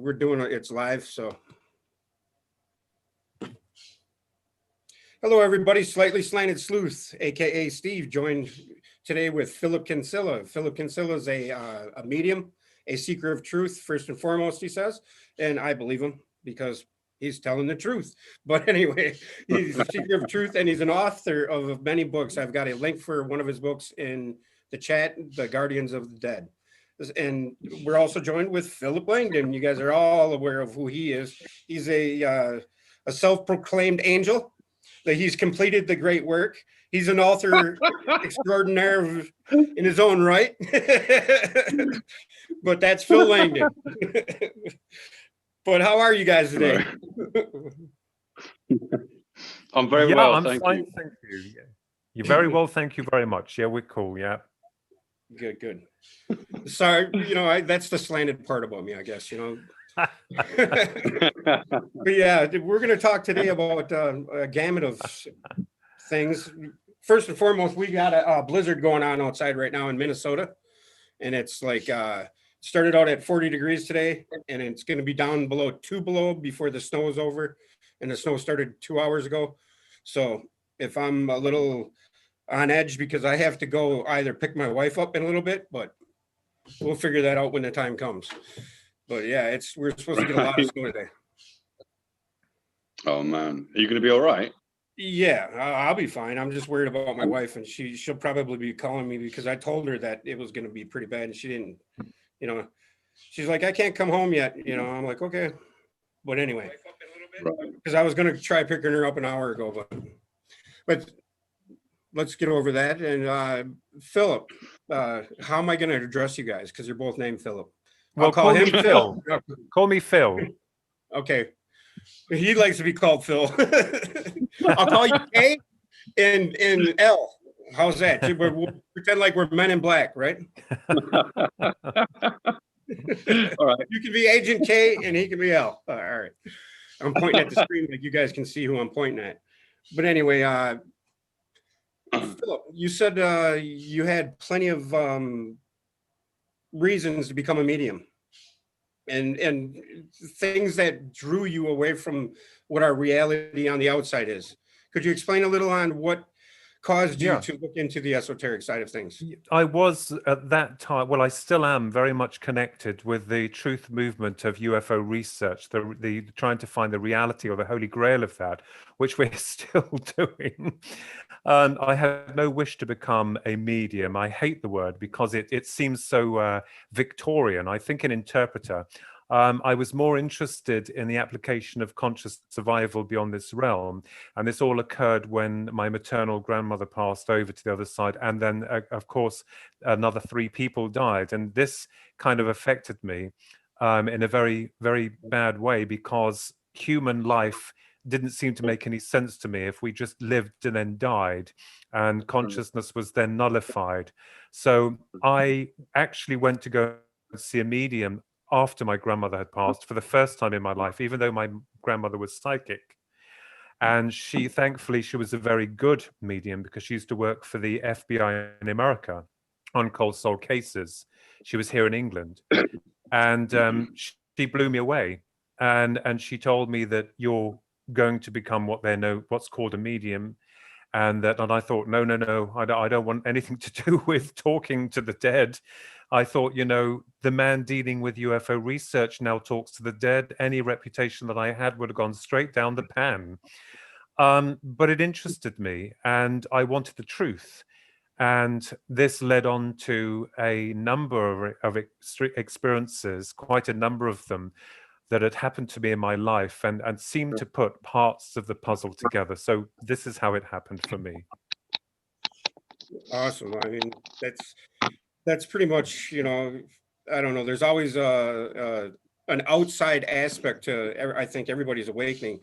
we're doing it's live, so. Hello, everybody. Slightly Slanted Sleuth, aka Steve, joined today with Philip Kinsella. Philip Kinsella is a medium, a seeker of truth, first and foremost, he says, and I believe him because he's telling the truth. But anyway, he's a seeker of truth, and he's an author of many books. I've got a link for one of his books in the chat, The Guardians of the Dead. And we're also joined with Philip Langdon. You guys are all aware of who he is. He's a self-proclaimed angel. That he's completed the great work. He's an author extraordinaire in his own right. But that's Phil Langdon. But how are you guys today? I'm very well, I'm thank fine, you. thank you. Yeah. You're very well, thank you very much. Yeah, we're cool, yeah. Good, good. Sorry, that's the slanted part about me, I guess, But yeah, we're going to talk today about a gamut of things. First and foremost, we got a blizzard going on outside right now in Minnesota, and it's like started out at 40 degrees today, and it's going to be down below 2 below before the snow is over, and the snow started 2 hours ago. So if I'm a little on edge because I have to go either pick my wife up in a little bit, but we'll figure that out when the time comes. But yeah, we're supposed to get a lot of snow today. Oh man, are you going to be all right? Yeah, I'll be fine. I'm just worried about my wife, and she'll probably be calling me because I told her that it was going to be pretty bad, and she didn't. She's like, I can't come home yet. I'm like, okay. But anyway, because I was going to try picking her up an hour ago, but let's get over that. And Philip, how am I going to address you guys? Because you're both named Philip. Well, I'll call him Phil. Call me Phil. Okay. He likes to be called Phil. I'll call you K and L. How's that? We'll pretend like we're Men in Black, right? All right. You can be Agent K and he can be L. All right. I'm pointing at the screen like you guys can see who I'm pointing at. But anyway, Philip, you said you had plenty of reasons to become a medium. And things that drew you away from what our reality on the outside is. Could you explain a little on what caused you to look into the esoteric side of things? I was at that time, well, I still am very much connected with the truth movement of UFO research, the trying to find the reality or the holy grail of that, which we're still doing. And I had no wish to become a medium. I hate the word because it seems so Victorian. I think an interpreter. I was more interested in the application of conscious survival beyond this realm. And this all occurred when my maternal grandmother passed over to the other side. And then, of course, another 3 people died. And this kind of affected me in a very, very bad way because human life didn't seem to make any sense to me if we just lived and then died and consciousness was then nullified. So I actually went to go see a medium after my grandmother had passed for the first time in my life, even though my grandmother was psychic. And thankfully, she was a very good medium because she used to work for the FBI in America on cold soul cases. She was here in England. And she blew me away. And she told me that you're going to become what's called a medium. And I thought, no, I don't want anything to do with talking to the dead. I thought, the man dealing with UFO research now talks to the dead. Any reputation that I had would have gone straight down the pan. But it interested me and I wanted the truth. And this led on to a number of experiences, quite a number of them, that had happened to me in my life and seemed to put parts of the puzzle together. So this is how it happened for me. Awesome. I mean, that's pretty much, I don't know. There's always an outside aspect to, I think, everybody's awakening.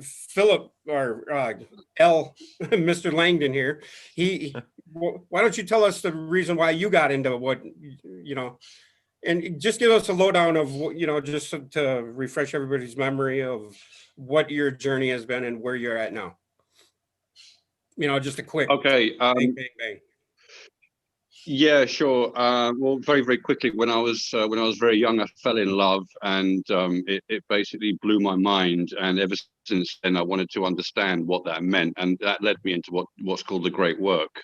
Philip or L, Mr. Langdon here, why don't you tell us the reason why you got into what, and just give us a lowdown of what, just to refresh everybody's memory of what your journey has been and where you're at now. Just a quick Okay. bang, bang, bang. Yeah, sure. Well, very, very quickly, when I was very young, I fell in love, and it basically blew my mind. And ever since then, I wanted to understand what that meant, and that led me into what's called the Great Work,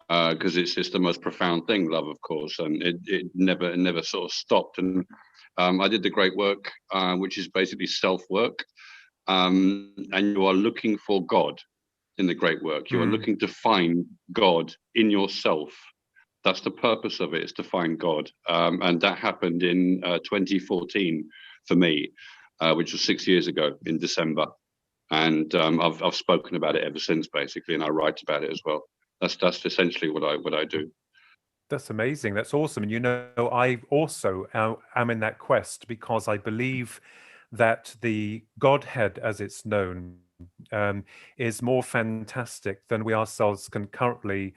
because it's just the most profound thing, love, of course, and it never sort of stopped. And I did the Great Work, which is basically self work, and you are looking for God in the Great Work. You are Mm. looking to find God in yourself. That's the purpose of it, is to find God. And that happened in 2014 for me, which was 6 years ago in December. And I've spoken about it ever since, basically, and I write about it as well. That's essentially what I do. That's amazing. That's awesome. And I also am in that quest because I believe that the Godhead, as it's known, is more fantastic than we ourselves can currently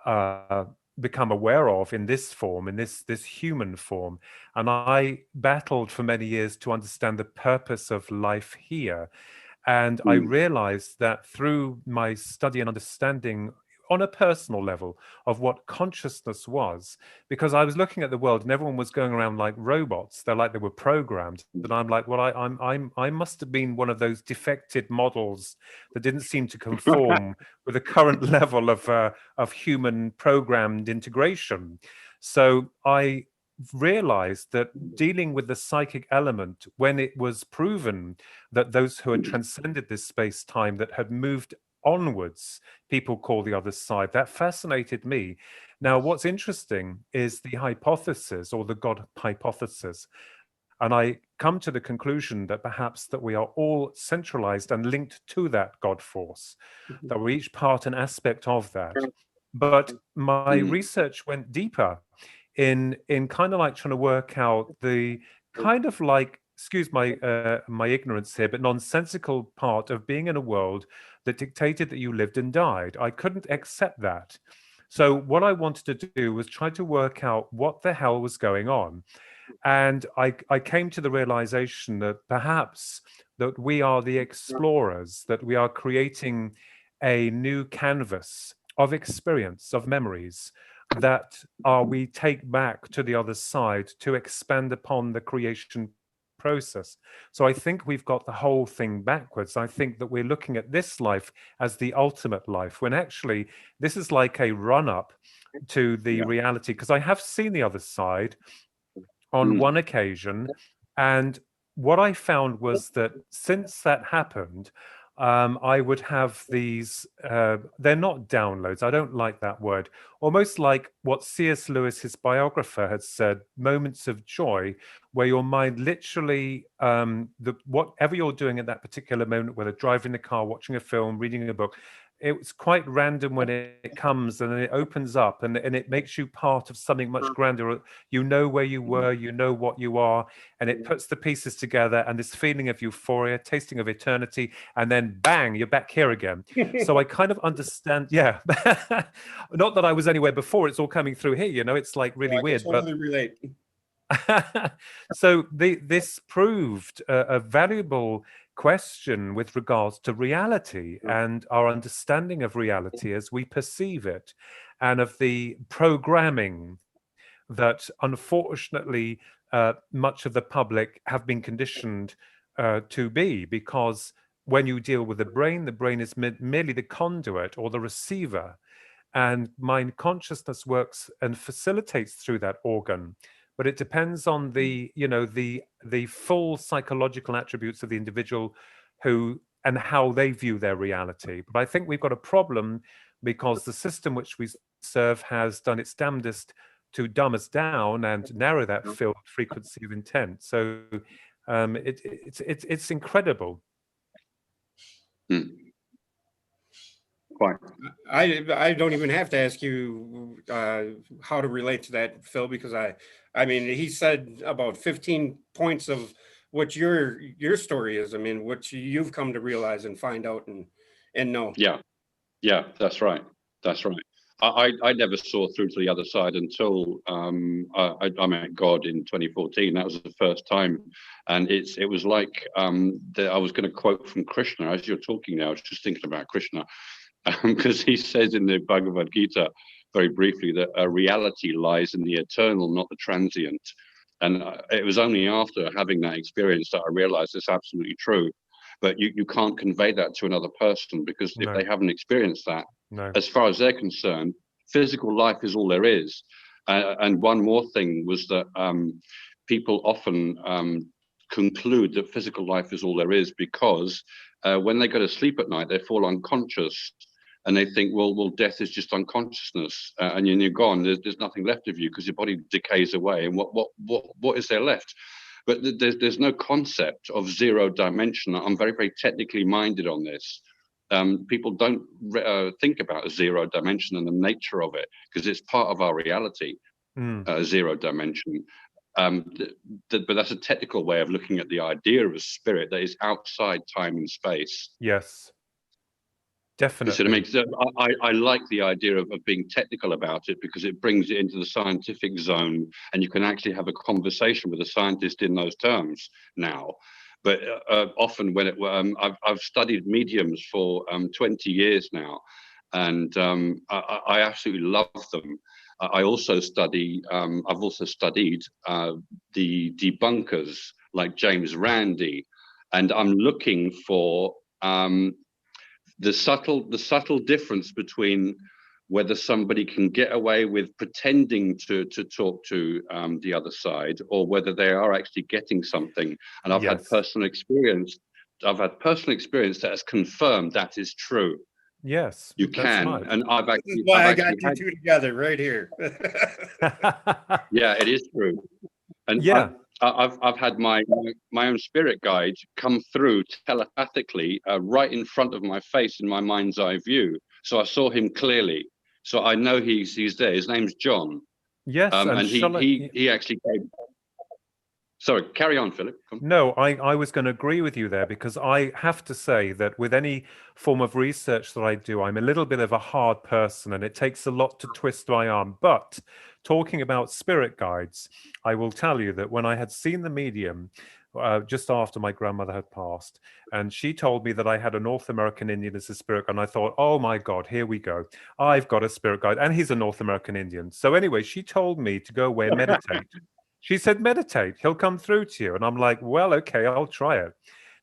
uh, become aware of in this form, in this human form. And I battled for many years to understand the purpose of life here. And I Mm. realized that through my study and understanding on a personal level of what consciousness was, because I was looking at the world and everyone was going around like robots. They're like they were programmed. And I'm like, well, I must have been one of those defected models that didn't seem to conform with the current level of human programmed integration. So I realized that dealing with the psychic element, when it was proven that those who had transcended this space time, that had moved onwards, people call the other side, that fascinated me. Now, what's interesting is the hypothesis, or the God hypothesis. And I come to the conclusion that perhaps that we are all centralized and linked to that God force, that we're each part and aspect of that. But my Mm. research went deeper in kind of like trying to work out the kind of like, excuse my ignorance here, but nonsensical part of being in a world that dictated that you lived and died. I couldn't accept that. So what I wanted to do was try to work out what the hell was going on. And I came to the realization that perhaps that we are the explorers, that we are creating a new canvas of experience, of memories, that we take back to the other side to expand upon the creation process. So I think we've got the whole thing backwards. I think that we're looking at this life as the ultimate life, when actually this is like a run up to the Yeah. reality. Because I have seen the other side on Mm. one occasion. And what I found was that since that happened, I would have these, they're not downloads, I don't like that word, almost like what C.S. Lewis, his biographer, had said, moments of joy, where your mind literally, whatever you're doing at that particular moment, whether driving the car, watching a film, reading a book, it's quite random when it comes, and then it opens up and it makes you part of something much grander. You know where you were, you know what you are, and it puts the pieces together, and this feeling of euphoria, tasting of eternity, and then bang, you're back here again. So I kind of understand, yeah. Not that I was anywhere before, it's all coming through here, it's like really I can weird, but totally relate. so this proved a valuable question with regards to reality and our understanding of reality as we perceive it, and of the programming that unfortunately much of the public have been conditioned to be, because when you deal with the brain is merely the conduit or the receiver, and mind consciousness works and facilitates through that organ, but it depends on the full psychological attributes of the individual who and how they view their reality. But I think we've got a problem because the system which we serve has done its damnedest to dumb us down and narrow that field frequency of intent. So it's incredible. Mm. Quite. I don't even have to ask you how to relate to that, Phil, because I mean, he said about 15 points of what your story is. I mean, what you've come to realize and find out and know. Yeah. Yeah, that's right. That's right. I never saw through to the other side until I met God in 2014. That was the first time, and it was like I was going to quote from Krishna as you're talking now. I was just thinking about Krishna, because he says in the Bhagavad Gita, very briefly that reality lies in the eternal, not the transient. And it was only after having that experience that I realized it's absolutely true. But you can't convey that to another person, because if they haven't experienced that, as far as they're concerned, physical life is all there is. And one more thing was that people often conclude that physical life is all there is because when they go to sleep at night, they fall unconscious. And they think, well, death is just unconsciousness, and you're gone. There's nothing left of you because your body decays away. And what is there left? But there's no concept of zero dimension. I'm very, very technically minded on this. People don't think about a zero dimension and the nature of it, because it's part of our reality, zero dimension. But that's a technical way of looking at the idea of a spirit that is outside time and space. Yes. Definitely. I like the idea of being technical about it, because it brings it into the scientific zone, and you can actually have a conversation with a scientist in those terms now. But often when I've studied mediums for 20 years now, and I absolutely love them. I also study. I've also studied the debunkers like James Randi, and I'm looking for the subtle difference between whether somebody can get away with pretending to talk to the other side, or whether they are actually getting something. And I've had personal experience. I've had personal experience that has confirmed that is true. Yes, you can. Right. And I've actually, this is why I got you two together right here. Yeah, it is true. And I've had my own spirit guide come through telepathically right in front of my face in my mind's eye view. So I saw him clearly. So I know he's there. His name's John. Yes, and he actually came. Sorry, carry on, Philip. No, I was going to agree with you there, because I have to say that with any form of research that I do, I'm a little bit of a hard person, and it takes a lot to twist my arm. But talking about spirit guides, I will tell you that when I had seen the medium just after my grandmother had passed, and she told me that I had a North American Indian as a spirit guide, and I thought, oh my God, here we go. I've got a spirit guide, and he's a North American Indian. So anyway, she told me to go away and meditate. She said, meditate, he'll come through to you. And I'm like, well, okay, I'll try it.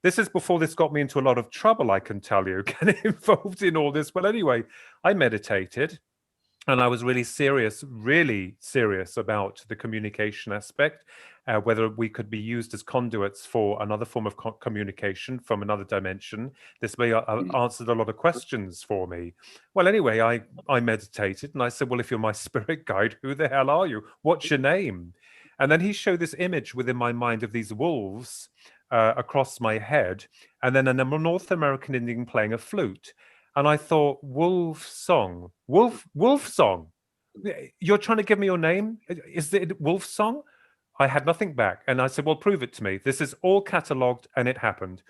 This is before this got me into a lot of trouble, I can tell you, getting involved in all this. Well, anyway, I meditated, and I was really serious about the communication aspect, whether we could be used as conduits for another form of communication from another dimension. This may answered a lot of questions for me. Well, anyway, I meditated, and I said, well, if you're my spirit guide, who the hell are you? What's your name? And then he showed this image within my mind of these wolves across my head, and then a North American Indian playing a flute. And I thought, wolf song. You're trying to give me your name? Is it wolf song? I had nothing back. And I said, well, prove it to me. This is all catalogued, and it happened.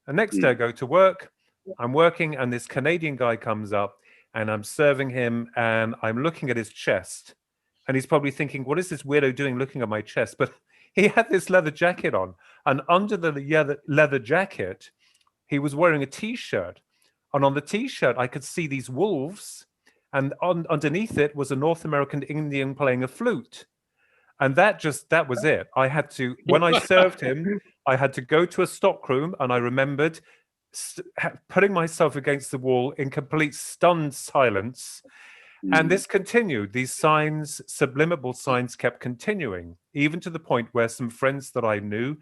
The next day I go to work. I'm working, and this Canadian guy comes up, and I'm serving him, and I'm looking at his chest. And he's probably thinking, what is this weirdo doing looking at my chest? But he had this leather jacket on. And under the leather jacket, he was wearing a T-shirt. And on the T-shirt, I could see these wolves. And underneath it was a North American Indian playing a flute. And that was it. I had to, when I served him, I had to go to a stockroom. And I remembered putting myself against the wall in complete stunned silence. And this continued. These signs, subliminal signs, kept continuing, even to the point where some friends that I knew,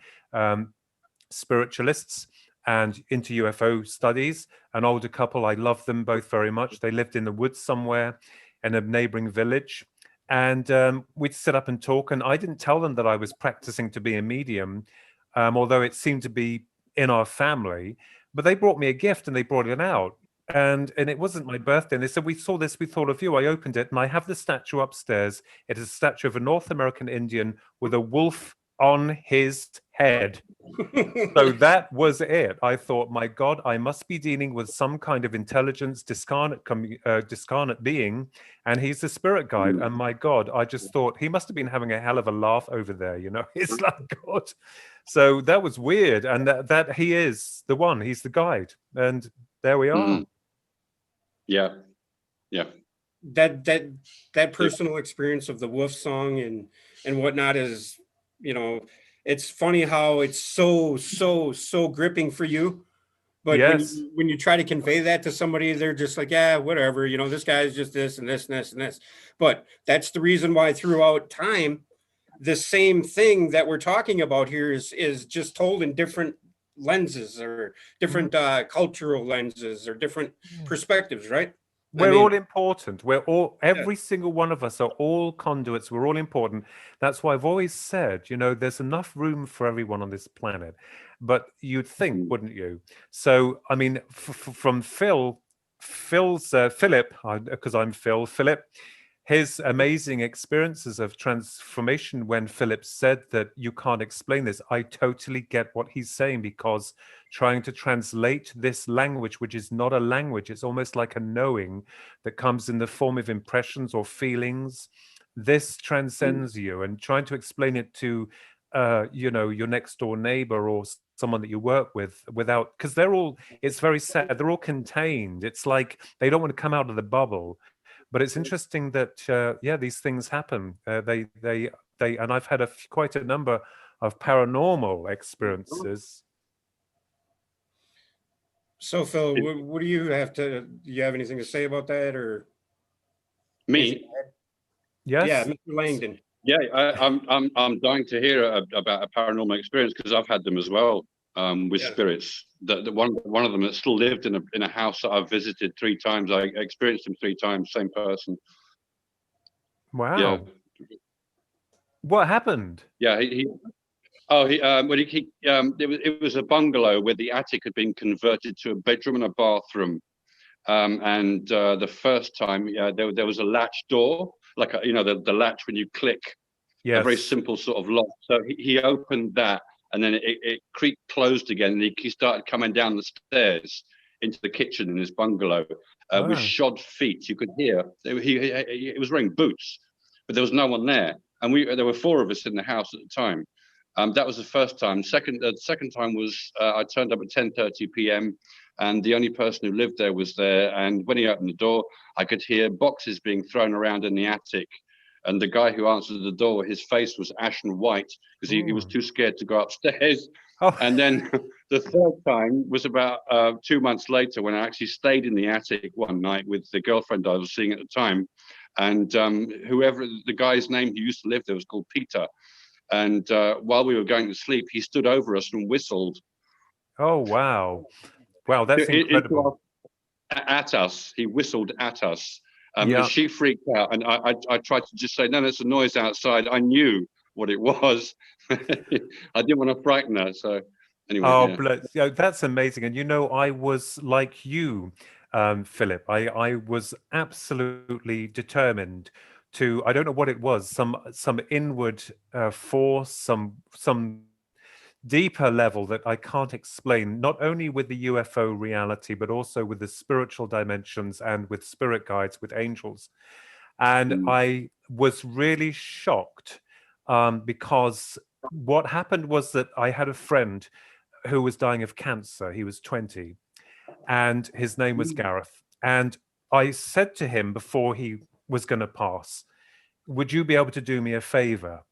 spiritualists and into UFO studies, an older couple, I loved them both very much. They lived in the woods somewhere in a neighboring village. And we'd sit up and talk. And I didn't tell them that I was practicing to be a medium, although it seemed to be in our family. But they brought me a gift, and they brought it out. And it wasn't my birthday. And they said, we saw this, we thought of you. I opened it, and I have the statue upstairs. It is a statue of a North American Indian with a wolf on his head. So that was it. I thought, my God, I must be dealing with some kind of intelligence, discarnate being, and he's the spirit guide. And my God, I just thought he must have been having a hell of a laugh over there. You know, it's like, God. So that was weird. And that he is the one, he's the guide. And there we are. Yeah. that that that personal experience of the wolf song and whatnot is, you know, it's funny how it's so gripping for you. But Yes. when you try to convey that to somebody, they're just like, yeah, whatever, you know, this guy's just this and this and this and this. But that's the reason why throughout time, the same thing that we're talking about here is just told in different lenses or different cultural lenses or different perspectives, right? I We're mean, all important. We're all, yeah. every single one of us are all conduits. We're all important. That's why I've always said, you know, there's enough room for everyone on this planet. But you'd think, Mm. wouldn't you? So, I mean, from Philip, because I'm Philip, his amazing experiences of transformation when Philip said that you can't explain this, I totally get what he's saying, because trying to translate this language, which is not a language, it's almost like a knowing that comes in the form of impressions or feelings. This transcends you, and trying to explain it to you know, your next door neighbor or someone that you work with without, because they're all, it's very sad, they're all contained. It's like they don't want to come out of the bubble. But it's interesting that yeah, these things happen. They, and I've had quite a number of paranormal experiences. So Phil, It- what do you have to? Do you have anything to say about that, or anything? Me, Yeah, Yes. Mr. Langdon. yeah, I'm dying to hear about a paranormal experience, because I've had them as well, with Yeah. spirits. The one of them that still lived in a house that I've visited 3 times. I experienced him 3 times, same person. Yeah, Wow. What happened? yeah. It was a bungalow where the attic had been converted to a bedroom and a bathroom. And the first time, there was a latch door, like the latch when you click, a very Yes. simple sort of lock. So he opened that, and then it creaked closed again, and he started coming down the stairs into the kitchen in his bungalow, with Oh. shod feet. You could hear he was wearing boots, but there was no one there, and there were 4 of us in the house at the time. That was the first time. The second time was, I turned up at 10:30 p.m. and the only person who lived there was there. And when he opened the door, I could hear boxes being thrown around in the attic. And the guy who answered the door, his face was ashen white because he was too scared to go upstairs. Oh. And then the third time was about 2 months later, when I actually stayed in the attic one night with the girlfriend I was seeing at the time. And whoever the guy's name who used to live there was called Peter. And while we were going to sleep, he stood over us and whistled. Oh, wow. Wow, that's Into incredible. at us. He whistled at us. Yeah. She freaked out, and I tried to just say, no, there's a noise outside. I knew what it was. I didn't want to frighten her. So anyway, Oh, yeah. bless. Yeah, that's amazing. And you know, I was like you, Philip. I was absolutely determined to, I don't know what it was, some inward force, some deeper level that I can't explain, not only with the UFO reality, but also with the spiritual dimensions and with spirit guides, with angels. And Mm. I was really shocked because what happened was that I had a friend who was dying of cancer. He was 20, and his name was Gareth. And I said to him before he was going to pass, would you be able to do me a favor?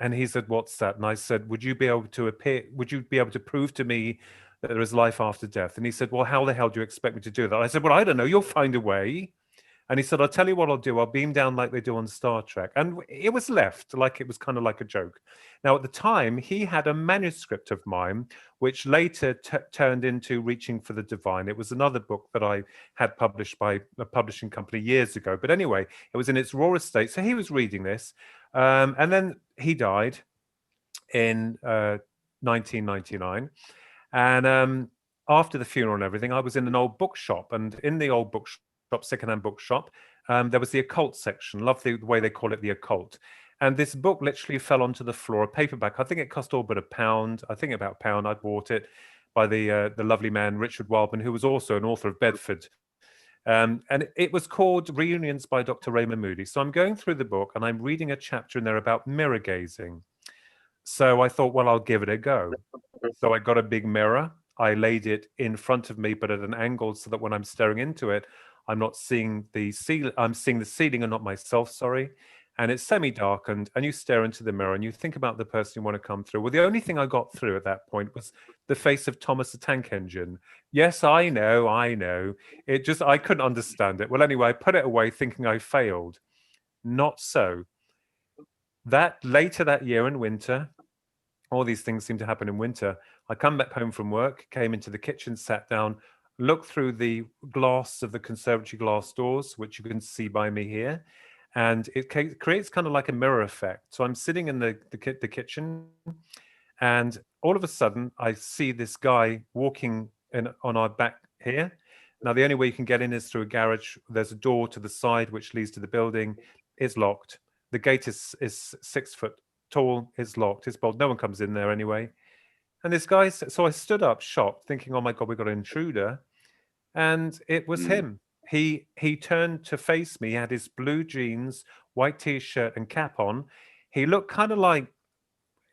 And he said, what's that? And I said, would you be able to prove to me that there is life after death? And he said, well, how the hell do you expect me to do that? I said, well, I don't know. You'll find a way. And he said, I'll tell you what I'll do. I'll beam down like they do on Star Trek. And it was left like it was kind of like a joke. Now, at the time, he had a manuscript of mine, which later turned into Reaching for the Divine. It was another book that I had published by a publishing company years ago. But anyway, it was in its rawest state. So he was reading this. And then he died in 1999. And after the funeral and everything, I was in an old bookshop. And in the old bookshop, secondhand bookshop, there was the occult section. Love the way they call it, the occult. And this book literally fell onto the floor, a paperback. I think it cost all but £1. I think about £1. I bought it by the lovely man Richard Wildman, who was also an author of Bedford. And it was called Reunions by Dr. Raymond Moody. So I'm going through the book and I'm reading a chapter in there about mirror gazing. So I thought, well, I'll give it a go. So I got a big mirror. I laid it in front of me, but at an angle so that when I'm staring into it, I'm not seeing the ceiling. I'm seeing the ceiling and not myself. Sorry. And it's semi-darkened, and you stare into the mirror and you think about the person you want to come through. Well, the only thing I got through at that point was the face of Thomas the Tank Engine. Yes, I know. It just, I couldn't understand it. Well, anyway, I put it away thinking I failed. Not so. That later that year in winter, all these things seem to happen in winter. I come back home from work, came into the kitchen, sat down, looked through the glass of the conservatory glass doors, which you can see by me here, and it creates kind of like a mirror effect. So I'm sitting in the kitchen, and all of a sudden I see this guy walking in on our back here. Now the only way you can get in is through a garage. There's a door to the side which leads to the building. It's locked. The gate is 6 foot tall. It's locked. It's bolted. No one comes in there anyway. And this guy, so I stood up shocked, thinking, "Oh my God, we got an intruder." And it was him. He turned to face me. He had his blue jeans, white t-shirt, and cap on. He looked kind of like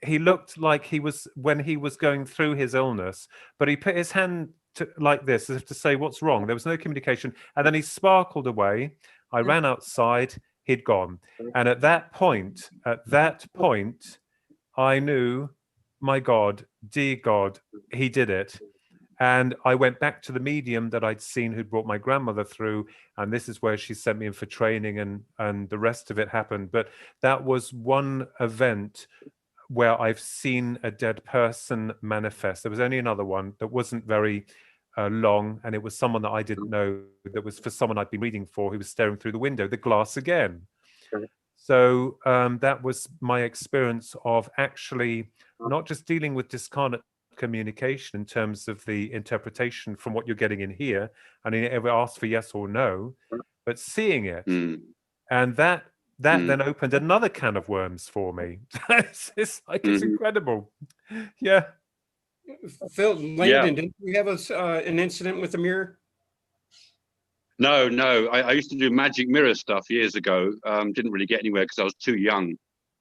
he was when he was going through his illness, but he put his hand like this as if to say, "What's wrong?" There was no communication, and then he sparkled away. I ran outside. He'd gone, and at that point, I knew, my God, dear God, he did it. And I went back to the medium that I'd seen who'd brought my grandmother through, and this is where she sent me in for training, and the rest of it happened. But that was one event where I've seen a dead person manifest. There was only another one that wasn't very long, and it was someone that I didn't know, that was for someone I'd been reading for, who was staring through the window, the glass again. So that was my experience of actually not just dealing with discarnate communication in terms of the interpretation from what you're getting in here, and it ever asked for yes or no, but seeing it. And that then opened another can of worms for me. It's like, it's incredible. Yeah. Phil, Landon, didn't you have an incident with a mirror? No. I used to do magic mirror stuff years ago. Didn't really get anywhere because I was too young,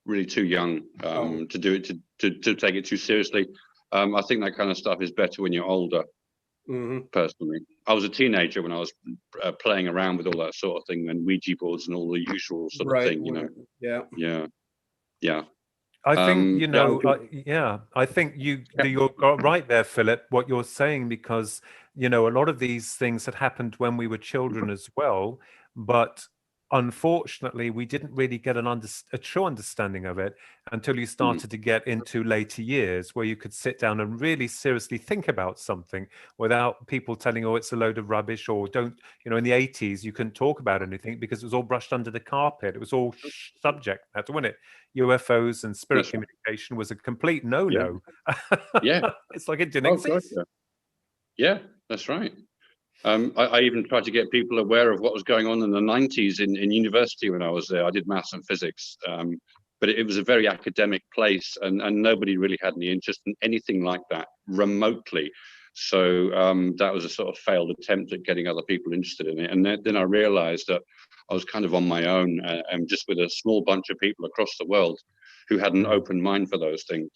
really too young to do it, to take it too seriously. I think that kind of stuff is better when you're older. Personally, I was a teenager when I was playing around with all that sort of thing, and Ouija boards and all the usual sort of thing, you know. Yeah. I think, I think you're right there, Philip, what you're saying, because, a lot of these things had happened when we were children as well, but unfortunately, we didn't really get a true understanding of it until you started to get into later years, where you could sit down and really seriously think about something without people telling, "Oh, it's a load of rubbish," or "Don't," in the 80s, you couldn't talk about anything because it was all brushed under the carpet. It was all subject matter, wasn't it? UFOs and spirit communication was a complete no-no. Yeah. It's like it didn't exist. God, yeah, that's right. I even tried to get people aware of what was going on in the 90s in university when I was there. I did maths and physics, but it was a very academic place, and nobody really had any interest in anything like that remotely. So that was a sort of failed attempt at getting other people interested in it. And then I realized that I was kind of on my own, and just with a small bunch of people across the world who had an open mind for those things.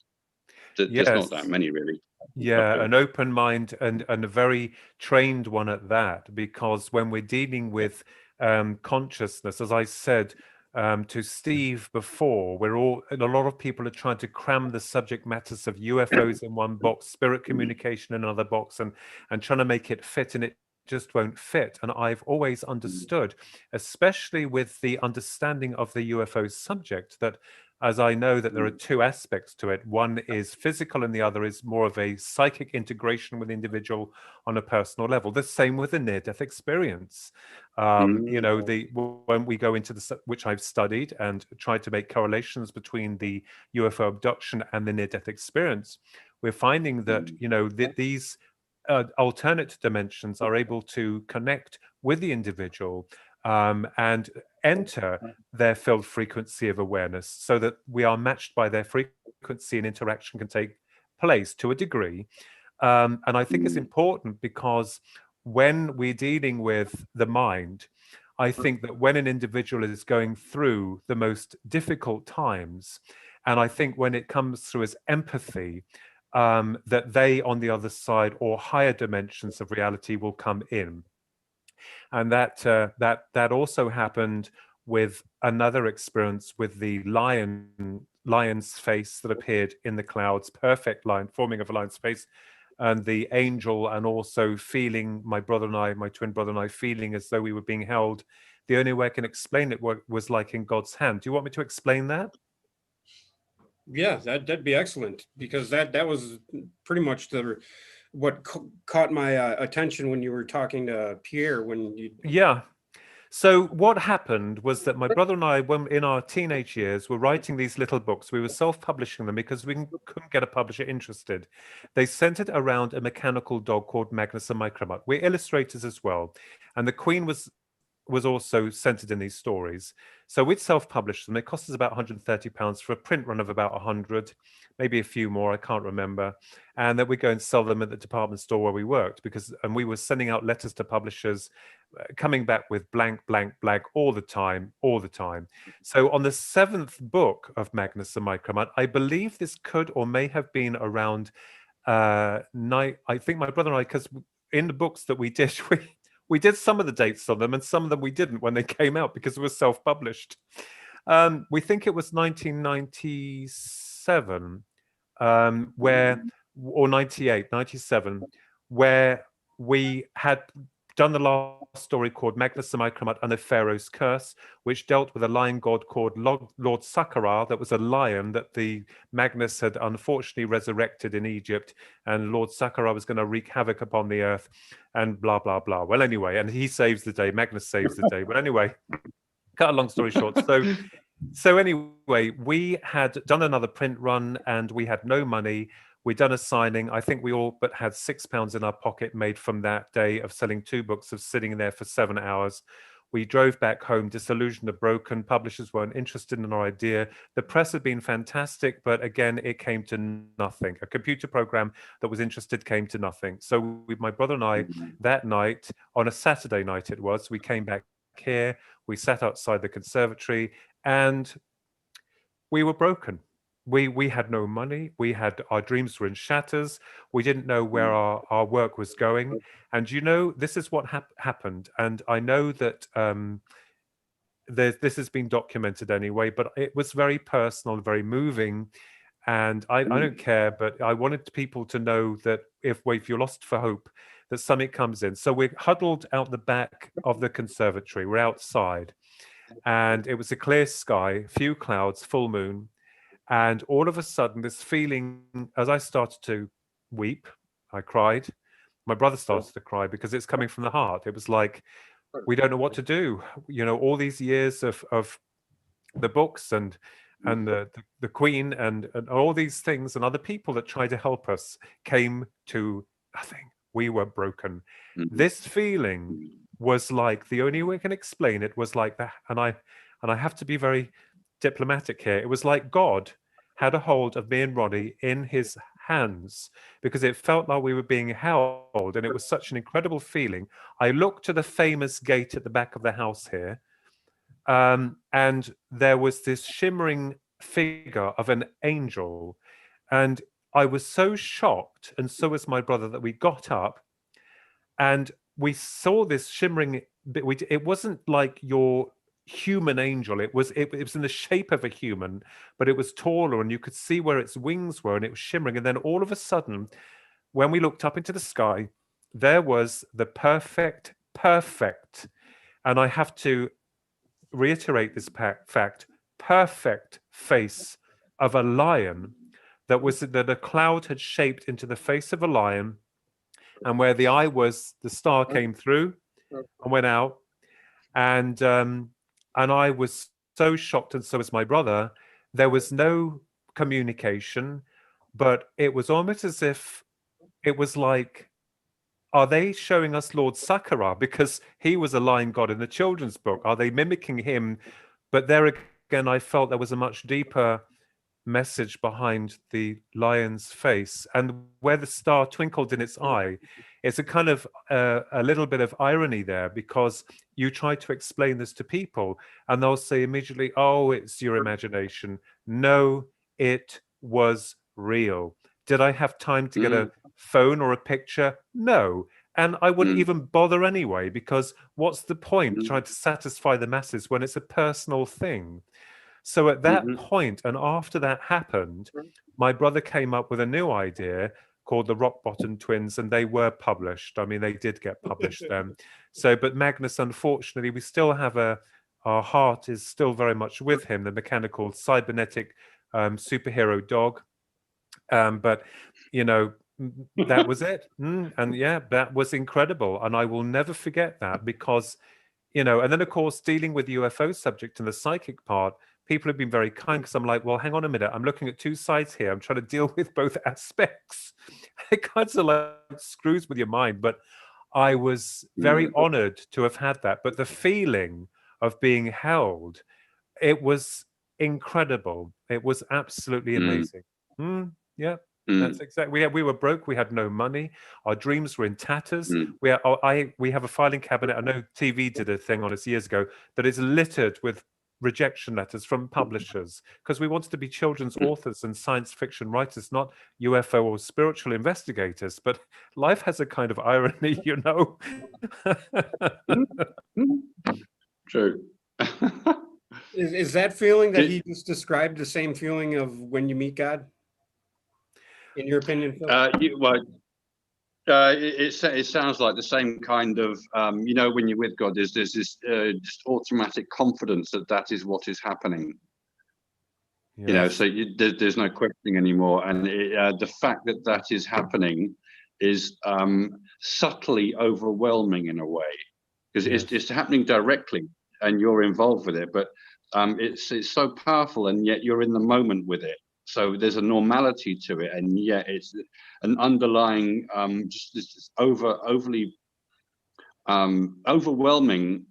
There's not that many, really. Yeah, an open mind, and a very trained one at that, because when we're dealing with consciousness, as I said to Steve before, a lot of people are trying to cram the subject matters of UFOs in one box, spirit communication in another box, and trying to make it fit, and it just won't fit. And I've always understood, especially with the understanding of the UFO subject, that as I know that there are two aspects to it. One is physical and the other is more of a psychic integration with the individual on a personal level. The same with the near-death experience. When we go into which I've studied and tried to make correlations between the UFO abduction and the near-death experience, we're finding that, these alternate dimensions are able to connect with the individual and enter their filled frequency of awareness, so that we are matched by their frequency and interaction can take place to a degree. And I think it's important, because when we're dealing with the mind, I think that when an individual is going through the most difficult times, and I think when it comes through as empathy, that they on the other side, or higher dimensions of reality, will come in. And that also happened with another experience with the lion's face that appeared in the clouds, perfect line forming of a lion's face, and the angel, and also feeling my twin brother and I, feeling as though we were being held. The only way I can explain it was like in God's hand. Do you want me to explain that? Yeah, that'd be excellent, because that was pretty much what caught my attention when you were talking to Pierre when you. Yeah. So what happened was that my brother and I, when in our teenage years, were writing these little books. We were self-publishing them because we couldn't get a publisher interested. They centered around a mechanical dog called Magnus and Micromut. We're illustrators as well, and the Queen was also centered in these stories. So we'd self-publish them. It cost us about £130 for a print run of about 100, maybe a few more, I can't remember. And then we'd go and sell them at the department store where we worked, and we were sending out letters to publishers, coming back with blank, blank, blank all the time. So on the 7th book of Magnus and Micromut, I believe this could or may have been around night. I think my brother and I, because in the books that we did, we did some of the dates on them, and some of them we didn't when they came out because it was self-published. We think it was 1997, or 98, 97, where we had done the last story called Magnus and Micromut and the Pharaoh's Curse, which dealt with a lion god called Lord Sakara, that was a lion that the Magnus had unfortunately resurrected in Egypt, and Lord Sakara was going to wreak havoc upon the earth, and blah, blah, blah. Well, anyway, and he saves the day, Magnus saves the day. But anyway, cut a long story short. So anyway, we had done another print run and we had no money. We'd done a signing. I think we all but had £6 in our pocket made from that day of selling 2 books, of sitting there for 7 hours. We drove back home, disillusioned and broken. Publishers weren't interested in our idea. The press had been fantastic, but again, it came to nothing. A computer program that was interested came to nothing. So with my brother and I, that night, on a Saturday night it was, we came back here, we sat outside the conservatory, and we were broken. We had no money. Our dreams were in shatters. We didn't know where our work was going. And this is what happened. And I know that this has been documented anyway, but it was very personal, very moving. And I don't care, but I wanted people to know that if you're lost for hope, that something comes in. So we're huddled out the back of the conservatory. We're outside. And it was a clear sky, few clouds, full moon. And all of a sudden, this feeling, as I started to weep, I cried. My brother started to cry because it's coming from the heart. It was like, we don't know what to do. All these years of the books and the Queen and all these things and other people that tried to help us came to nothing. We were broken. This feeling was like, the only way I can explain it was like that. And I have to be very diplomatic here. It was like God had a hold of me and Ronnie in his hands, because it felt like we were being held, and it was such an incredible feeling. I looked to the famous gate at the back of the house here, and there was this shimmering figure of an angel, and I was so shocked, and so was my brother, that we got up and we saw this shimmering bit. It wasn't like your human angel. It was in the shape of a human, but it was taller, and you could see where its wings were, and it was shimmering. And then all of a sudden, when we looked up into the sky, there was the perfect, and I have to reiterate this fact, perfect face of a lion that a cloud had shaped into the face of a lion, and where the eye was, the star came through and went out. And I was so shocked, and so was my brother. There was no communication, but it was almost as if it was like, are they showing us Lord Sakara? Because he was a lion god in the children's book. Are they mimicking him? But there again, I felt there was a much deeper message behind the lion's face, and where the star twinkled in its eye, it's a kind of a little bit of irony there, because you try to explain this to people and they'll say immediately, oh, it's your imagination. No, it was real. Did I have time to get a phone or a picture? No. And I wouldn't Mm. even bother anyway, because what's the point Mm. trying to satisfy the masses when it's a personal thing? So at that Mhm. point, and after that happened, my brother came up with a new idea called the Rock Bottom Twins, and they were published. I mean, they did get published then. So, but Magnus, unfortunately, we still have our heart is still very much with him, the mechanical cybernetic superhero dog. But you know, that was it. And yeah, that was incredible, and I will never forget that, because you know, and then of course dealing with UFO subject and the psychic part, people have been very kind, because I'm like, well, hang on a minute, I'm looking at two sides here, I'm trying to deal with both aspects. It kind of like screws with your mind, but I was very Mm. honored to have had that. But the feeling of being held, it was incredible. It was absolutely Mm. amazing. Yeah, that's Mm. exactly. We were broke. We had no money. Our dreams were in tatters. Mm. We have a filing cabinet. I know TV did a thing on us years ago that is littered with rejection letters from publishers, because we wanted to be children's authors and science fiction writers, not UFO or spiritual investigators. But life has a kind of irony, you know. Mm. True. Is that feeling that Did, he just described the same feeling of when you meet God? In your opinion, Phil? well, it sounds like the same kind of, you know, when you're with God, there's this just automatic confidence that that is what is happening. You know, Yes. so there's no questioning anymore, and the fact that that is happening is subtly overwhelming in a way, because Yes. it's happening directly, and you're involved with it, but it's so powerful, and yet you're in the moment with it. So there's a normality to it, and yet it's an underlying just this overly overwhelming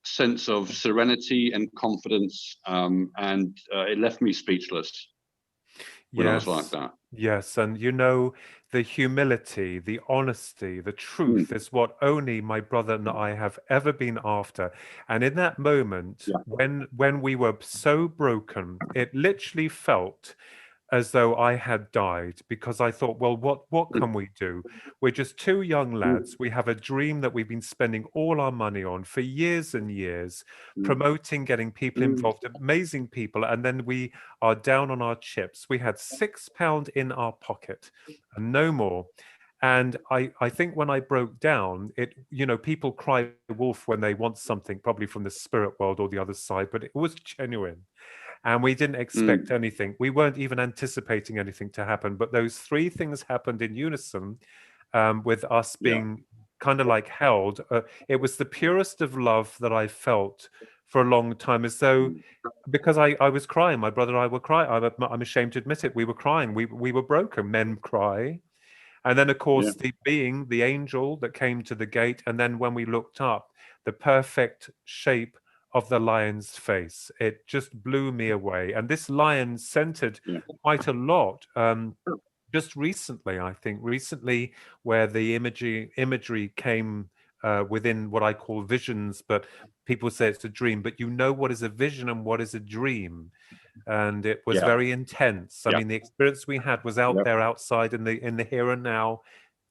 sense of serenity and confidence, and it left me speechless when I was like Yes, that. yes. And you know, the humility, the honesty, the Mm. truth is what only my brother and I have ever been after. And in that moment, Yeah. when we were so broken, it literally felt as though I had died, because I thought, well, what Mm. can we do? We're just two young Mm. lads. We have a dream that we've been spending all our money on for years and years, Mm. promoting, getting people Mm. involved, amazing people, and then we are down on our chips. We had £6 in our pocket and no more. And I think when I broke down, it, you know, people cry wolf when they want something, probably from the spirit world or the other side, but it was genuine. And we didn't expect Mm. anything. We weren't even anticipating anything to happen. But those three things happened in unison, with us Yeah. being kind of like held. It was the purest of love that I felt for a long time, as though, Mm. because I was crying. My brother and I were crying. I'm ashamed to admit it. We were crying. We were broken. Men cry. And then, of Yeah. course, the being, the angel that came to the gate. And then when we looked up, the perfect shape of the lion's face, it just blew me away. And this lion centered Yeah. quite a lot. Just recently, I think, recently, where the imagery came within what I call visions, but people say it's a dream. But you know what is a vision and what is a dream, and it was Yeah. very intense. I Yeah. mean, the experience we had was out Yeah. there, outside in the here and now.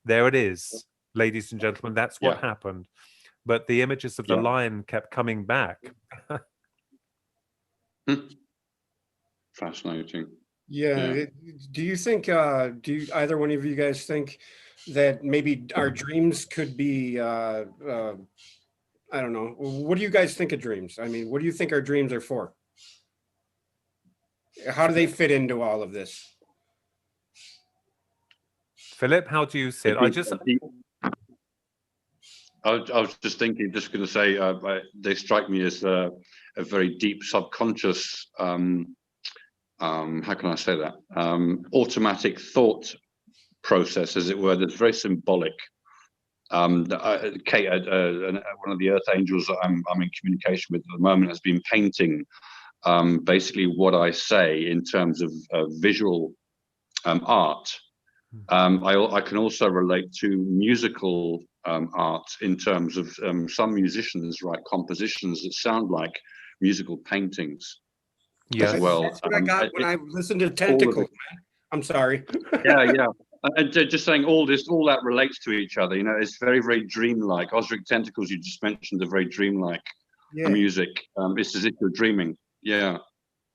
There it is, ladies and gentlemen. That's what Yeah. happened. But the images of the Yeah. lion kept coming back. Mm. Fascinating. Yeah. Yeah. Do you think, either one of you guys think that maybe our dreams could be, I don't know. What do you guys think of dreams? I mean, what do you think our dreams are for? How do they fit into all of this? Philip, how do you see it? I was just thinking, just going to say, they strike me as a very deep subconscious, how can I say that? Automatic thought process, as it were, that's very symbolic. Kate, one of the Earth Angels that I'm in communication with at the moment, has been painting basically what I say in terms of visual art. I can also relate to musical art in terms of some musicians write compositions that sound like musical paintings as Yes. well. That's what I got when I listened to all of Tentacles. it. I'm sorry. Yeah, yeah. Just saying all that relates to each other. You know, it's very, very dreamlike. Osric Tentacles, you just mentioned, are very dreamlike music. It's as if you're dreaming. Yeah.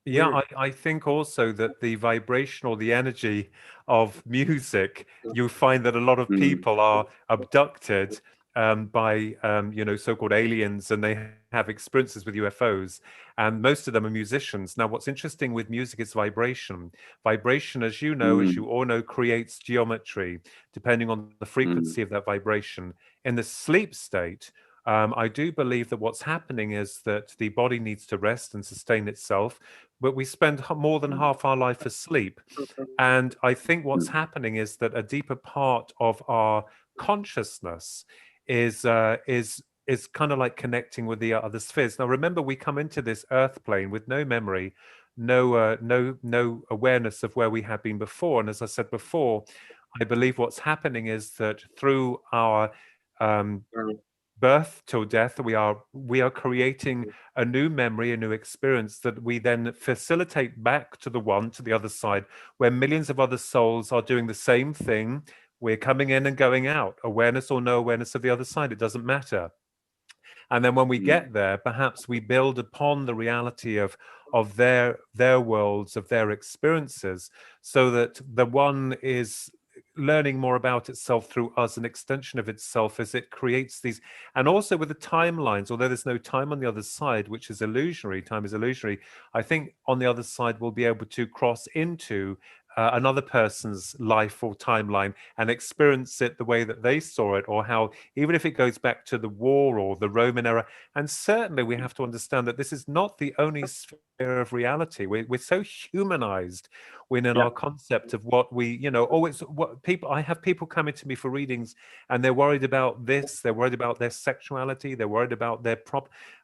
Yeah, I think also that the vibration or the energy of music, you find that a lot of people are abducted by so-called aliens, and they have experiences with UFOs, and most of them are musicians. Now, what's interesting with music is vibration. Vibration, as you know, as you all know, creates geometry depending on the frequency of that vibration. In the sleep state, I do believe that what's happening is that the body needs to rest and sustain itself, but we spend more than half our life asleep. And I think what's happening is that a deeper part of our consciousness is kind of like connecting with the other spheres. Now, remember, we come into this earth plane with no memory, no awareness of where we have been before. And as I said before, I believe what's happening is that through our birth till death, we are creating a new memory, a new experience that we then facilitate back to the other side, where millions of other souls are doing the same thing. We're coming in and going out, awareness or no awareness of the other side, it doesn't matter. And then when we get there, perhaps we build upon the reality of their worlds, of their experiences, so that the one is learning more about itself through us, an extension of itself, as it creates these. And also with the timelines, although there's no time on the other side, which is illusionary, time is illusionary, I think on the other side we'll be able to cross into another person's life or timeline and experience it the way that they saw it, or how, even if it goes back to the war or the Roman era. And certainly we have to understand that this is not the only sphere of reality. We're so humanized within our concept of what we, it's what people, I have people coming to me for readings and they're worried about this, they're worried about their sexuality, they're worried about their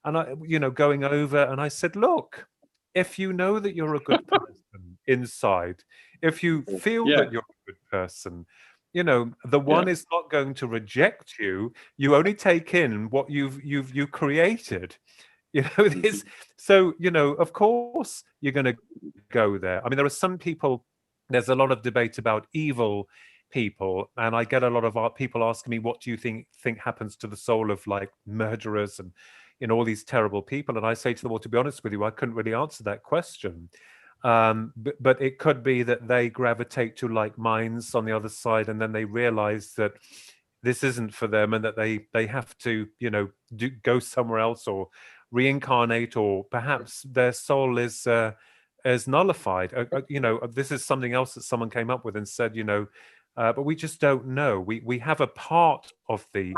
and I, going over, and I said, look, if you know that you're a good person inside, if you feel that you're a good person, the one is not going to reject you. You only take in what you created. This. So, of course you're going to go there. I mean, there are some people, there's a lot of debate about evil people, and I get a lot of people asking me, what do you think happens to the soul of like murderers and all these terrible people? And I say to them, well, to be honest with you, I couldn't really answer that question. But it could be that they gravitate to like minds on the other side, and then they realize that this isn't for them, and that they have to go somewhere else or reincarnate, or perhaps their soul is nullified. This is something else that someone came up with and said, but we just don't know. We have a part of the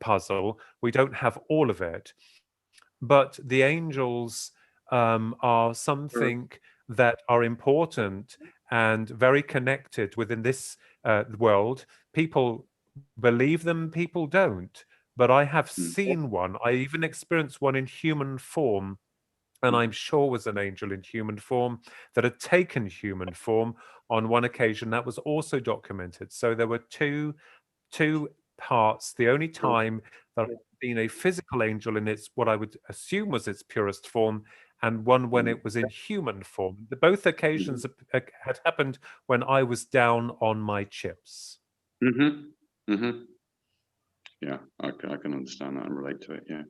puzzle. We don't have all of it. But the angels are something that are important and very connected within this world. People believe them, people don't. But I have seen one. I even experienced one in human form, and I'm sure was an angel in human form that had taken human form on one occasion. That was also documented. So there were two parts. The only time that I've seen a physical angel in its, what I would assume was its purest form, and one when it was in human form. Both occasions had happened when I was down on my chips. Yeah, I can understand that and relate to it. Yeah.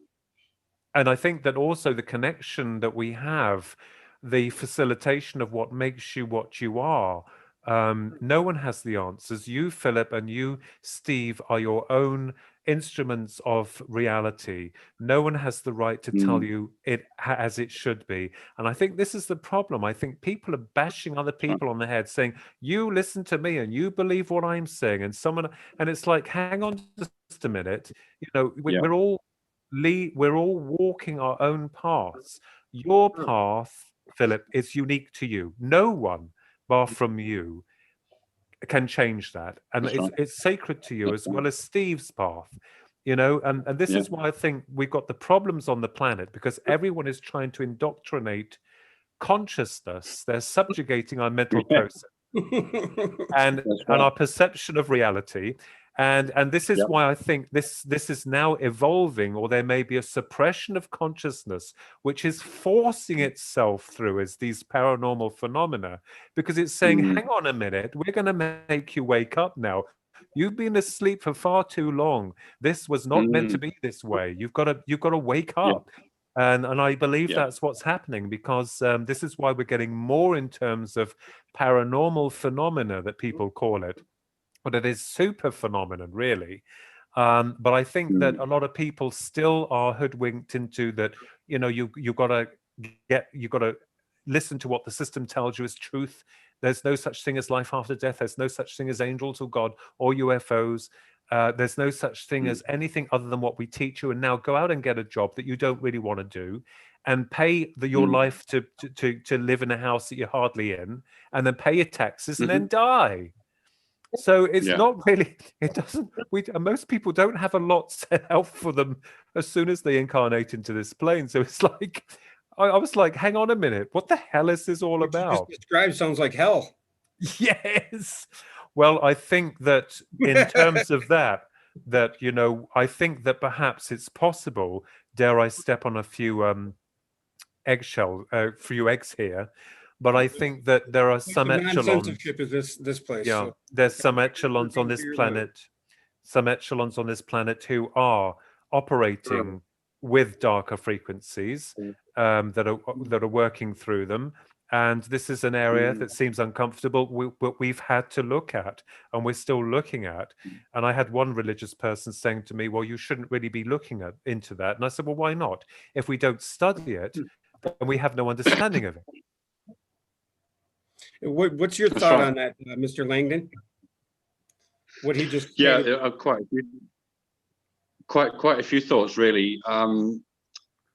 And I think that also the connection that we have, the facilitation of what makes you what you are. No one has the answers. You, Philip, and you, Steve, are your own instruments of reality. No one has the right to tell you it as it should be. And I think this is the problem. I think people are bashing other people on the head, saying, you listen to me and you believe what I'm saying. And it's like, hang on just a minute. We're all walking our own paths. Your path, Philip, is unique to you. No one, bar from you, can change that, and it's sacred to you, as well as Steve's path. And this is why I think we've got the problems on the planet, because everyone is trying to indoctrinate consciousness. They're subjugating our mental process and our perception of reality. And this is Yep. why I think this is now evolving, or there may be a suppression of consciousness which is forcing itself through as these paranormal phenomena, because it's saying, hang on a minute, we're going to make you wake up now. You've been asleep for far too long. This was not meant to be this way. You've got to wake Yeah. up. And I believe Yeah. that's what's happening, because this is why we're getting more in terms of paranormal phenomena that people call it. But it is super phenomenon, really. But I think that a lot of people still are hoodwinked into that. You know, you got to listen to what the system tells you is truth. There's no such thing as life after death. There's no such thing as angels or God or UFOs. There's no such thing as anything other than what we teach you. And now go out and get a job that you don't really want to do, and pay your life to live in a house that you're hardly in, and then pay your taxes and then die. So it's not really, it doesn't, most people don't have a lot set out for them as soon as they incarnate into this plane. So it's like, I was like, hang on a minute, what the hell is this all What you about? just described sounds like hell. Yes. Well, I think that in terms of that, you know, I think that perhaps it's possible, dare I step on a few few eggs here, but I think that there are some echelons. Non-censorship is this place. Yeah, So there's some echelons on Everything this for your planet, who are operating with darker frequencies, that are working through them. And this is an area that seems uncomfortable, but we've had to look at, and we're still looking at. And I had one religious person saying to me, well, you shouldn't really be looking into that. And I said, well, why not? If we don't study it, then we have no understanding of it. what's your That's thought right. on that, Mr. Langdon? What he just Yeah, stated? quite a few thoughts, really. An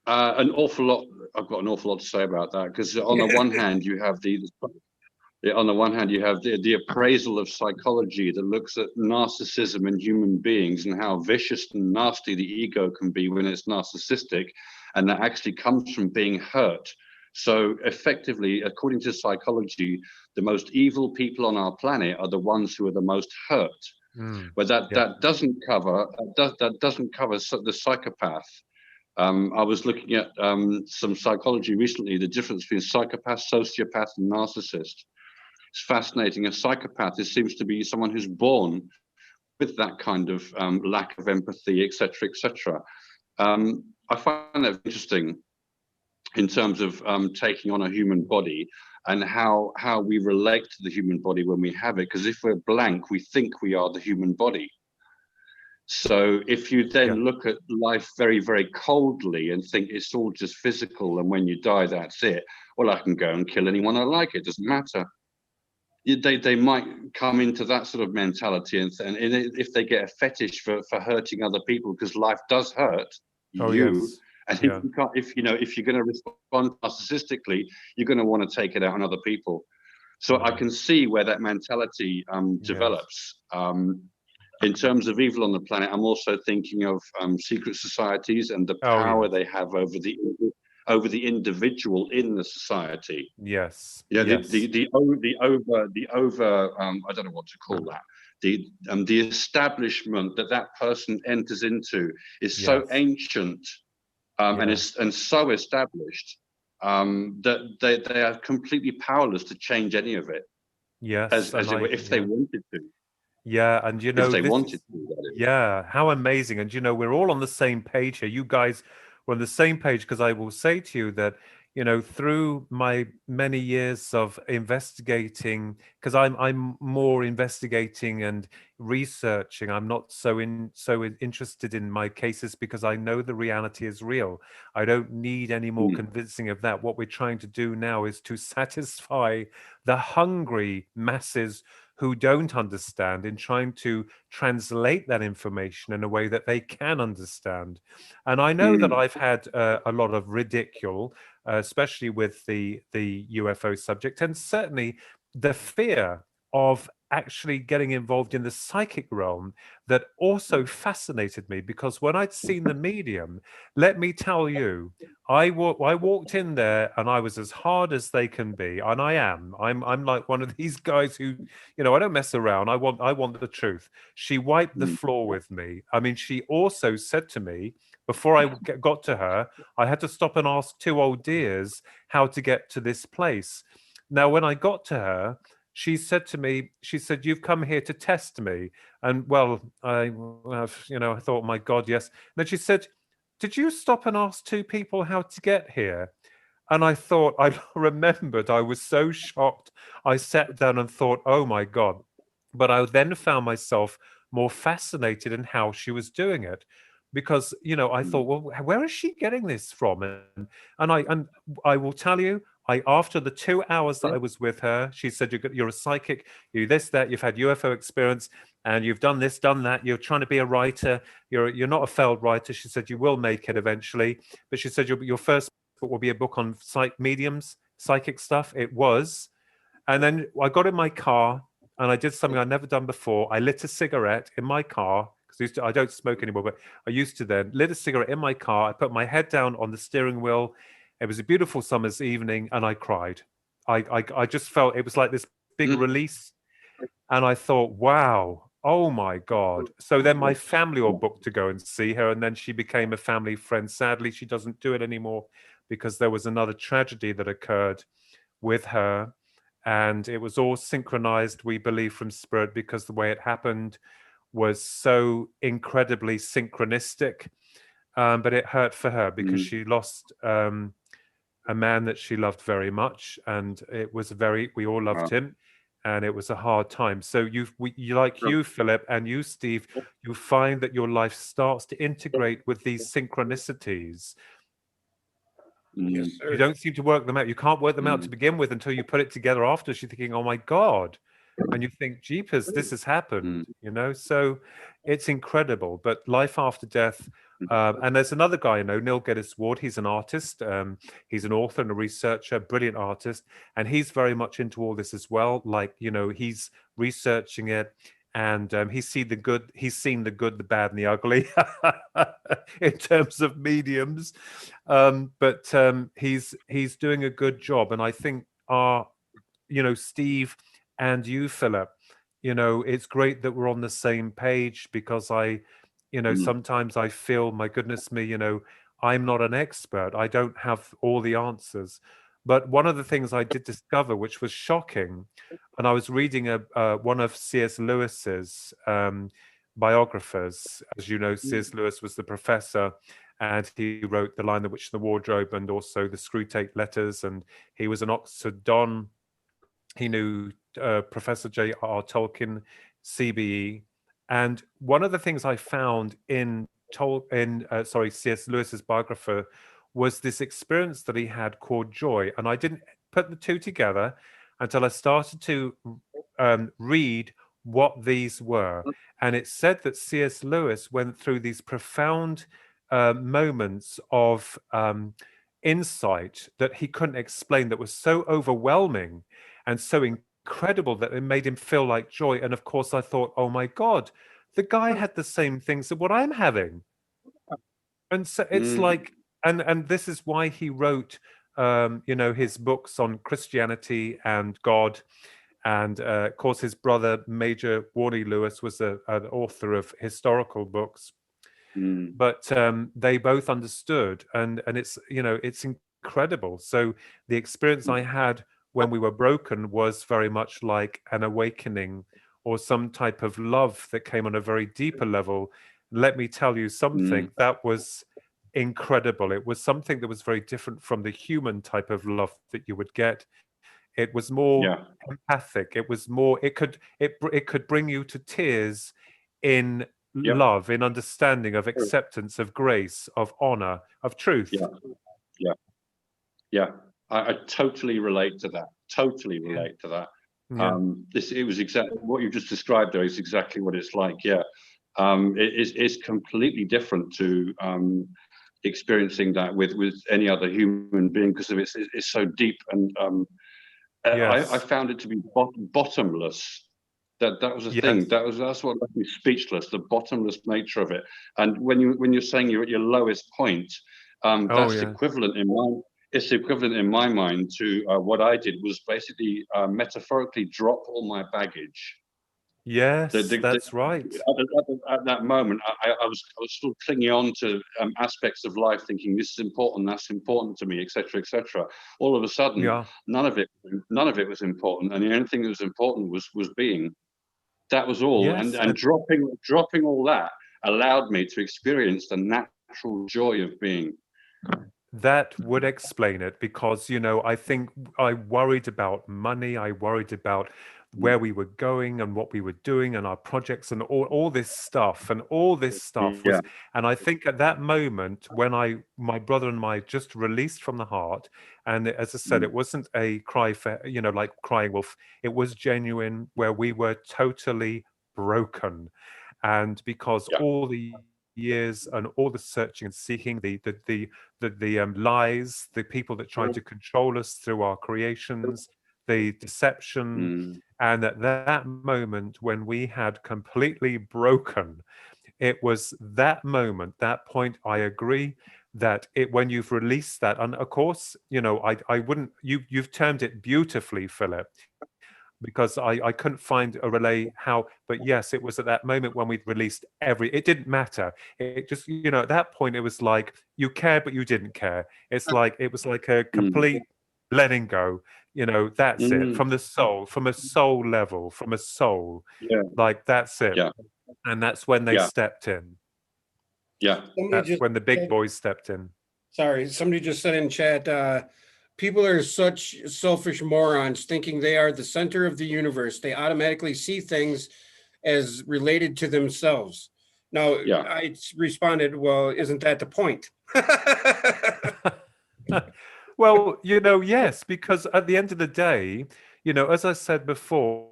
awful lot. I've got an awful lot to say about that, because on the one hand you have the appraisal of psychology that looks at narcissism in human beings and how vicious and nasty the ego can be when it's narcissistic, and that actually comes from being hurt. So effectively, according to psychology, the most evil people on our planet are the ones who are the most hurt. But that doesn't cover the psychopath. I was looking at some psychology recently, the difference between psychopath, sociopath, and narcissist. It's fascinating. A psychopath seems to be someone who's born with that kind of lack of empathy, etc., etc. I find that interesting in terms of taking on a human body and how we relate to the human body when we have it. Because if we're blank, we think we are the human body. So if you then look at life very, very coldly and think it's all just physical, and when you die, that's it. Well, I can go and kill anyone I like. It doesn't matter. They might come into that sort of mentality, and if they get a fetish for hurting other people, because life does hurt you. And if you're going to respond narcissistically, you're going to want to take it out on other people. So I can see where that mentality develops. In terms of evil on the planet, I'm also thinking of secret societies and the power they have over the individual in the society. Yes. Yeah. Yes. The over I don't know what to call that. The establishment that person enters into is so ancient and so established that they are completely powerless to change any of it. Yes, as it were, if they wanted to. Yeah, and you know, if they wanted to, that is. Yeah, how amazing. And you know, we're all on the same page here. You guys were on the same page, because I will say to you that, you know, through my many years of investigating, because I'm more investigating and researching. I'm not so interested in my cases, because I know the reality is real. I don't need any more convincing of that. What we're trying to do now is to satisfy the hungry masses who don't understand, in trying to translate that information in a way that they can understand. And I know that I've had a lot of ridicule, especially with the UFO subject, and certainly the fear of actually getting involved in the psychic realm that also fascinated me, because when I'd seen the medium, let me tell you, I walked in there and I was as hard as they can be, and I am. I'm like one of these guys who, you know, I don't mess around. I want the truth. She wiped the Mm. floor with me. I mean, she also said to me before I got to her, I had to stop and ask two old dears how to get to this place. Now, when I got to her, she said to me, she said, "You've come here to test me." And well, you know, I thought, my God, yes. And then she said, "Did you stop and ask two people how to get here?" And I thought, I remembered, I was so shocked. I sat down and thought, oh my God. But I then found myself more fascinated in how she was doing it. Because, you know, I thought, well, where is she getting this from? And I will tell you, after the 2 hours that I was with her, she said, you're a psychic, you this, that, you've had UFO experience, and you've done this, done that. You're trying to be a writer. You're not a failed writer. She said, you will make it eventually. But she said, your first book will be a book on mediums, psychic stuff. It was. And then I got in my car and I did something I'd never done before. I lit a cigarette in my car, because I don't smoke anymore, but I used to then. Lit a cigarette in my car. I put my head down on the steering wheel. It was a beautiful summer's evening and I cried. I just felt it was like this big release. And I thought, wow, oh my God. So then my family all booked to go and see her. And then she became a family friend. Sadly, she doesn't do it anymore because there was another tragedy that occurred with her. And it was all synchronized, we believe, from spirit, because the way it happened was so incredibly synchronistic. But it hurt for her because she lost a man that she loved very much. And it was we all loved him. And it was a hard time. So you, like you, Philip, and you, Steve, you find that your life starts to integrate with these synchronicities. Yes, sir. You don't seem to work them out. You can't work them out to begin with until you put it together afterwards. You're thinking, oh my God. And you think, jeepers, this has happened, you know? So it's incredible. But life after death. And there's another guy I know, Neil Geddes Ward. He's an artist. He's an author and a researcher, brilliant artist. And he's very much into all this as well. Like, you know, he's researching it. And he's seen the good, the bad, and the ugly in terms of mediums. But he's doing a good job. And I think you know, Steve and you, Philip, you know, it's great that we're on the same page, because you know, sometimes I feel, my goodness me, you know, I'm not an expert. I don't have all the answers. But one of the things I did discover, which was shocking, and I was reading one of C.S. Lewis's biographers. As you know, C.S. Lewis was the professor, and he wrote The Lion, the Witch, and the Wardrobe, and also the Screwtape Letters, and he was an Oxford Don. He knew Professor J.R.R. Tolkien, CBE. And one of the things I found in C.S. Lewis's biographer was this experience that he had called joy. And I didn't put the two together until I started to read what these were. And it said that C.S. Lewis went through these profound moments of insight that he couldn't explain, that was so overwhelming and so incredible that it made him feel like joy. And of course, I thought, oh my God, the guy had the same things that what I'm having. And so it's like, and this is why he wrote, you know, his books on Christianity and God. And of course, his brother, Major Warney Lewis, was an author of historical books. But they both understood, and it's, you know, it's incredible. So the experience I had when we were broken was very much like an awakening or some type of love that came on a very deeper level. Let me tell you something that was incredible. It was something that was very different from the human type of love that you would get. It was more empathic. It was more, it could bring you to tears in love, in understanding, of acceptance, of grace, of honor, of truth. I totally relate to that. Totally relate to that. It was exactly what you just described there is exactly what it's like. It's completely different to experiencing that with any other human being, because of it's so deep, and I found it to be bottomless. That was the thing. Yes. That's what left me speechless. The bottomless nature of it. And when you're saying you're at your lowest point, Oh, that's yeah. equivalent in my. It's equivalent in my mind to what I did was basically metaphorically drop all my baggage. Yes, that's right. At that moment, I was still clinging on to aspects of life, thinking this is important, that's important to me, etc., etc. All of a sudden, Yeah. none of it was important, and the only thing that was important was being. That was all, and Yes. dropping all that allowed me to experience the natural joy of being. That would explain it because, I think I worried about money. I worried about where we were going and what we were doing and our projects and all this stuff. And all this stuff Yeah. was, and I think at that moment when my brother and I just released from the heart, and as I said, it wasn't a cry for, like crying wolf. It was genuine where we were totally broken. And because Yeah. all the years and all the searching and seeking, the lies, the people that tried to control us through our creations, the deception, and at that moment when we had completely broken, it was that moment, that point. I agree that when you've released that, and of course, I wouldn't. You've termed it beautifully, Philip, because I couldn't find a relay how, but yes, it was at that moment when we'd released it didn't matter. It just, at that point, it was like you cared, but you didn't care. It was like a complete letting go, that's it from the soul, from a soul level, from a soul, Yeah. like that's it. Yeah. And that's when they Yeah. stepped in. Yeah. That's when the big boys stepped in. Sorry, somebody just said in chat, people are such selfish morons thinking they are the center of the universe. They automatically see things as related to themselves. Now, Yeah. I responded, well, isn't that the point? Well, yes, because at the end of the day, as I said before,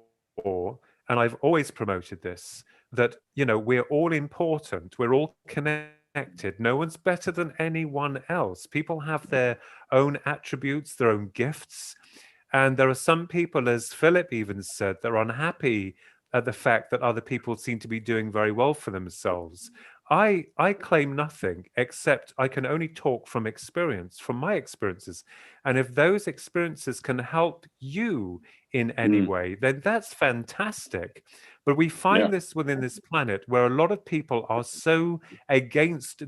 and I've always promoted this, that, we're all important, we're all connected. No one's better than anyone else. People have their own attributes, their own gifts. And there are some people, as Philip even said, that are unhappy at the fact that other people seem to be doing very well for themselves. I claim nothing except I can only talk from experience, from my experiences. And if those experiences can help you in any way, then that's fantastic. But we find this within this planet where a lot of people are so against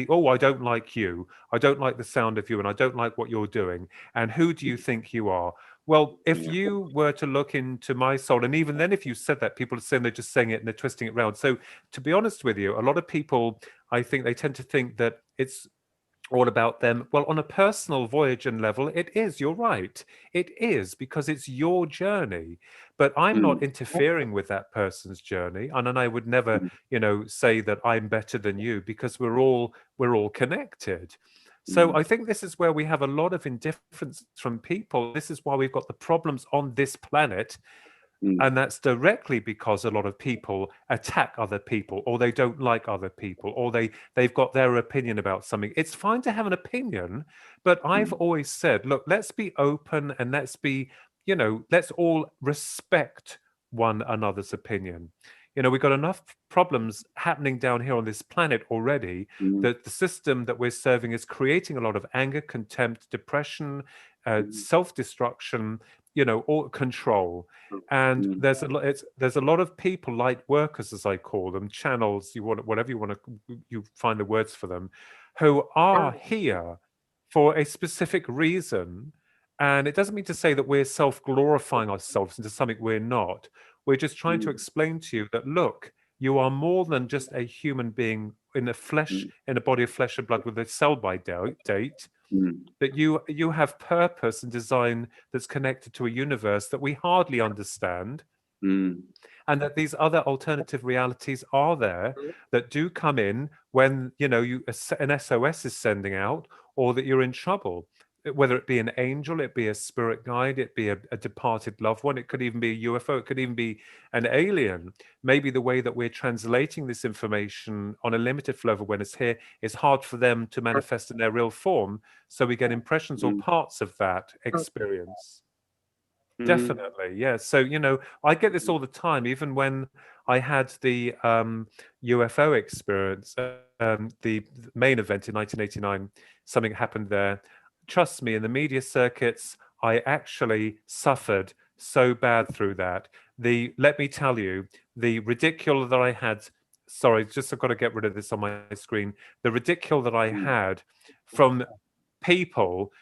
oh, I don't like you, I don't like the sound of you, and I don't like what you're doing. And who do you think you are? Well, if you were to look into my soul, and even then, if you said that, people are saying they're just saying it and they're twisting it around. So, to be honest with you, a lot of people, I think they tend to think that it's all about them. Well, on a personal voyage and level, it is. You're right. It is, because it's your journey. But I'm not interfering with that person's journey. And I would never, say that I'm better than you, because we're all connected. So I think this is where we have a lot of indifference from people. This is why we've got the problems on this planet. And that's directly because a lot of people attack other people, or they don't like other people, or they've got their opinion about something. It's fine to have an opinion, but I've always said, look, let's be open and let's be, let's all respect one another's opinion. We've got enough problems happening down here on this planet already, that the system that we're serving is creating a lot of anger, contempt, depression, self-destruction, or control. And there's a lot of people, light workers, as I call them, channels, whatever you find the words for them, who are here for a specific reason. And it doesn't mean to say that we're self-glorifying ourselves into something we're not. We're just trying to explain to you that, look, you are more than just a human being in a body of flesh and blood with a sell-by date. That you have purpose and design that's connected to a universe that we hardly understand, and that these other alternative realities are there that do come in when an SOS is sending out, or that you're in trouble. Whether it be an angel, it be a spirit guide, it be a departed loved one, it could even be a UFO, it could even be an alien. Maybe the way that we're translating this information on a limited level when it's here is hard for them to manifest in their real form, so we get impressions or parts of that experience. Definitely, yeah. So, I get this all the time, even when I had the UFO experience, the main event in 1989, something happened there. Trust me, in the media circuits, I actually suffered so bad through that. Let me tell you, the ridicule that I had, sorry, just I've got to get rid of this on my screen. The ridicule that I had from people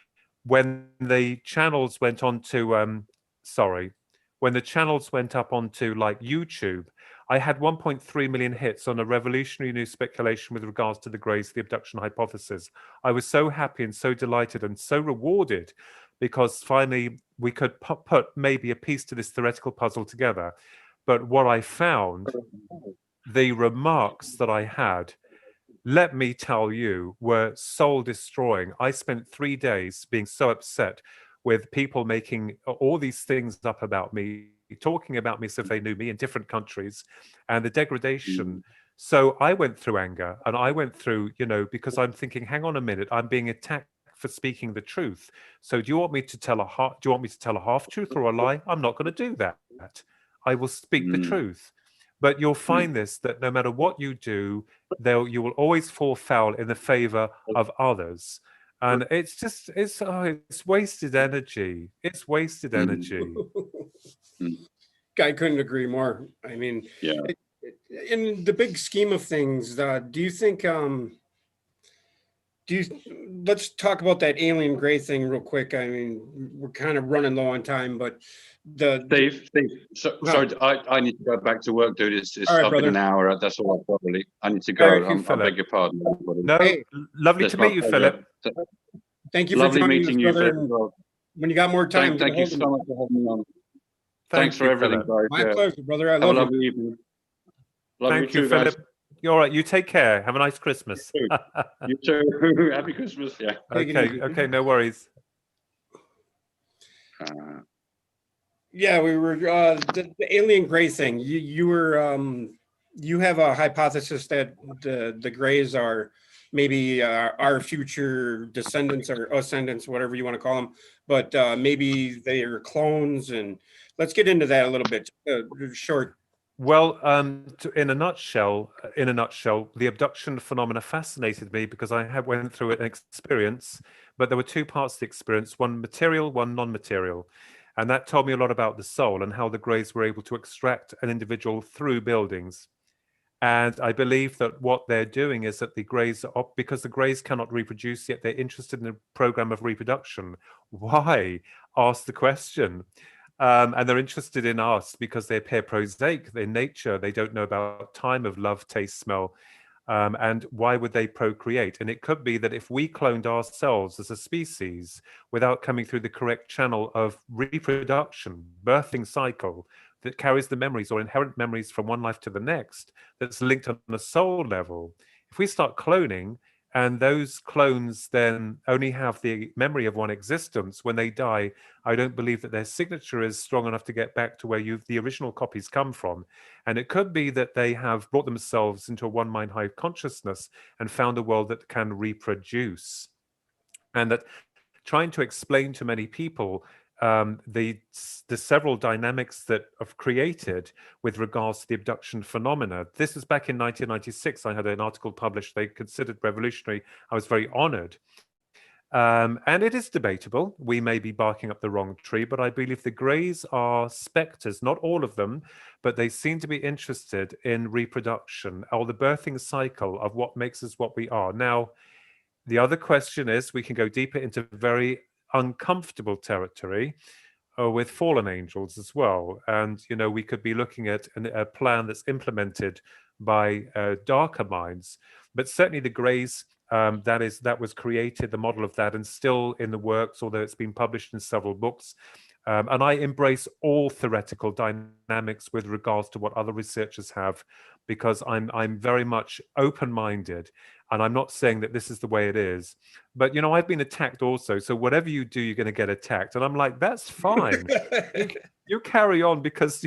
when the channels went on to sorry, when the channels went up onto like YouTube, I had 1.3 million hits on a revolutionary new speculation with regards to the Greys, the abduction hypothesis. I was so happy and so delighted and so rewarded because finally we could put maybe a piece to this theoretical puzzle together. But what I found, the remarks that I had, let me tell you, were soul destroying. I spent 3 days being so upset with people making all these things up about me, talking about me as if they knew me in different countries, and the degradation. So I went through anger, and I went through, because I'm thinking, hang on a minute, I'm being attacked for speaking the truth. So do you want me to tell a half truth or a lie? I'm not going to do that. I will speak the truth. But you'll find this, that no matter what you do, you will always fall foul in the favor of others. And it's just it's wasted energy. It's wasted energy. I couldn't agree more. I mean, Yeah. in the big scheme of things, do you think let's talk about that alien gray thing real quick. I mean, we're kind of running low on time, but Steve, sorry, I need to go back to work, dude. It's all right, up in brother. an hour. That's all I've got, really. I need to Thank go. you, I Philip. beg your pardon, everybody. No, Hey, lovely That's to my meet you, pleasure. Philip. Thank you for Lovely joining us, meeting you, brother. Philip, as well. When you got more time, Thank you so much for having me on. Thanks for you, everything, Philip. guys. My pleasure, brother. I Have a love you. lovely evening. Love Thank you you, too, guys. Philip. You're all right. You take care. Have a nice Christmas. You too. Happy Christmas. Yeah. Take it easy. Okay, no worries. Yeah, we were the alien gray thing. You were you have a hypothesis that the grays are maybe our future descendants or ascendants, whatever you want to call them, but maybe they are clones. And let's get into that a little bit. Short. Well, in a nutshell, the abduction phenomena fascinated me because I went through an experience, but there were two parts to the experience: one material, one non-material. And that told me a lot about the soul and how the Greys were able to extract an individual through buildings. And I believe that what they're doing is that the Greys are, because the Greys cannot reproduce, yet they're interested in the program of reproduction. Why? Ask the question. And they're interested in us because they appear prosaic in nature. They don't know about time of love, taste, smell. And why would they procreate? And it could be that if we cloned ourselves as a species without coming through the correct channel of reproduction, birthing cycle that carries the memories or inherent memories from one life to the next, that's linked on a soul level, if we start cloning and those clones then only have the memory of one existence, when they die, I don't believe that their signature is strong enough to get back to where the original copies come from. And it could be that they have brought themselves into a one mind hive consciousness and found a world that can reproduce. And that trying to explain to many people the several dynamics that have created with regards to the abduction phenomena. This was back in 1996. I had an article published they considered revolutionary. I was very honored. And it is debatable. We may be barking up the wrong tree, but I believe the Greys are specters, not all of them, but they seem to be interested in reproduction or the birthing cycle of what makes us what we are. Now, the other question is, we can go deeper into very uncomfortable territory with fallen angels as well. And, we could be looking at a plan that's implemented by darker minds. But certainly the Greys, that was created, the model of that, and still in the works, although it's been published in several books. And I embrace all theoretical dynamics with regards to what other researchers have, because I'm very much open-minded, and I'm not saying that this is the way it is. But I've been attacked also. So whatever you do, you're going to get attacked, and I'm like, that's fine. You carry on, because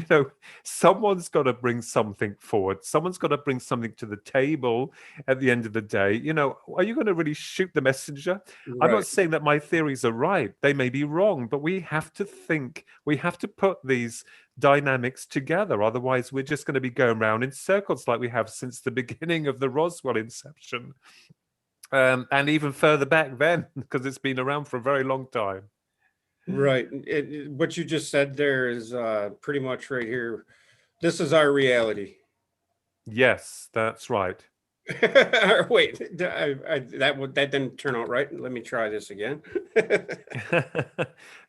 someone's got to bring something forward. Someone's got to bring something to the table at the end of the day. Are you going to really shoot the messenger? I'm not Right. saying that my theories are right. They may be wrong, but we have to think, we have to put these dynamics together. Otherwise, we're just going to be going around in circles like we have since the beginning of the Roswell inception. And even further back then, because it's been around for a very long time. Right. What you just said there is pretty much right here. This is our reality. Yes, that's right. Wait, that didn't turn out right. Let me try this again.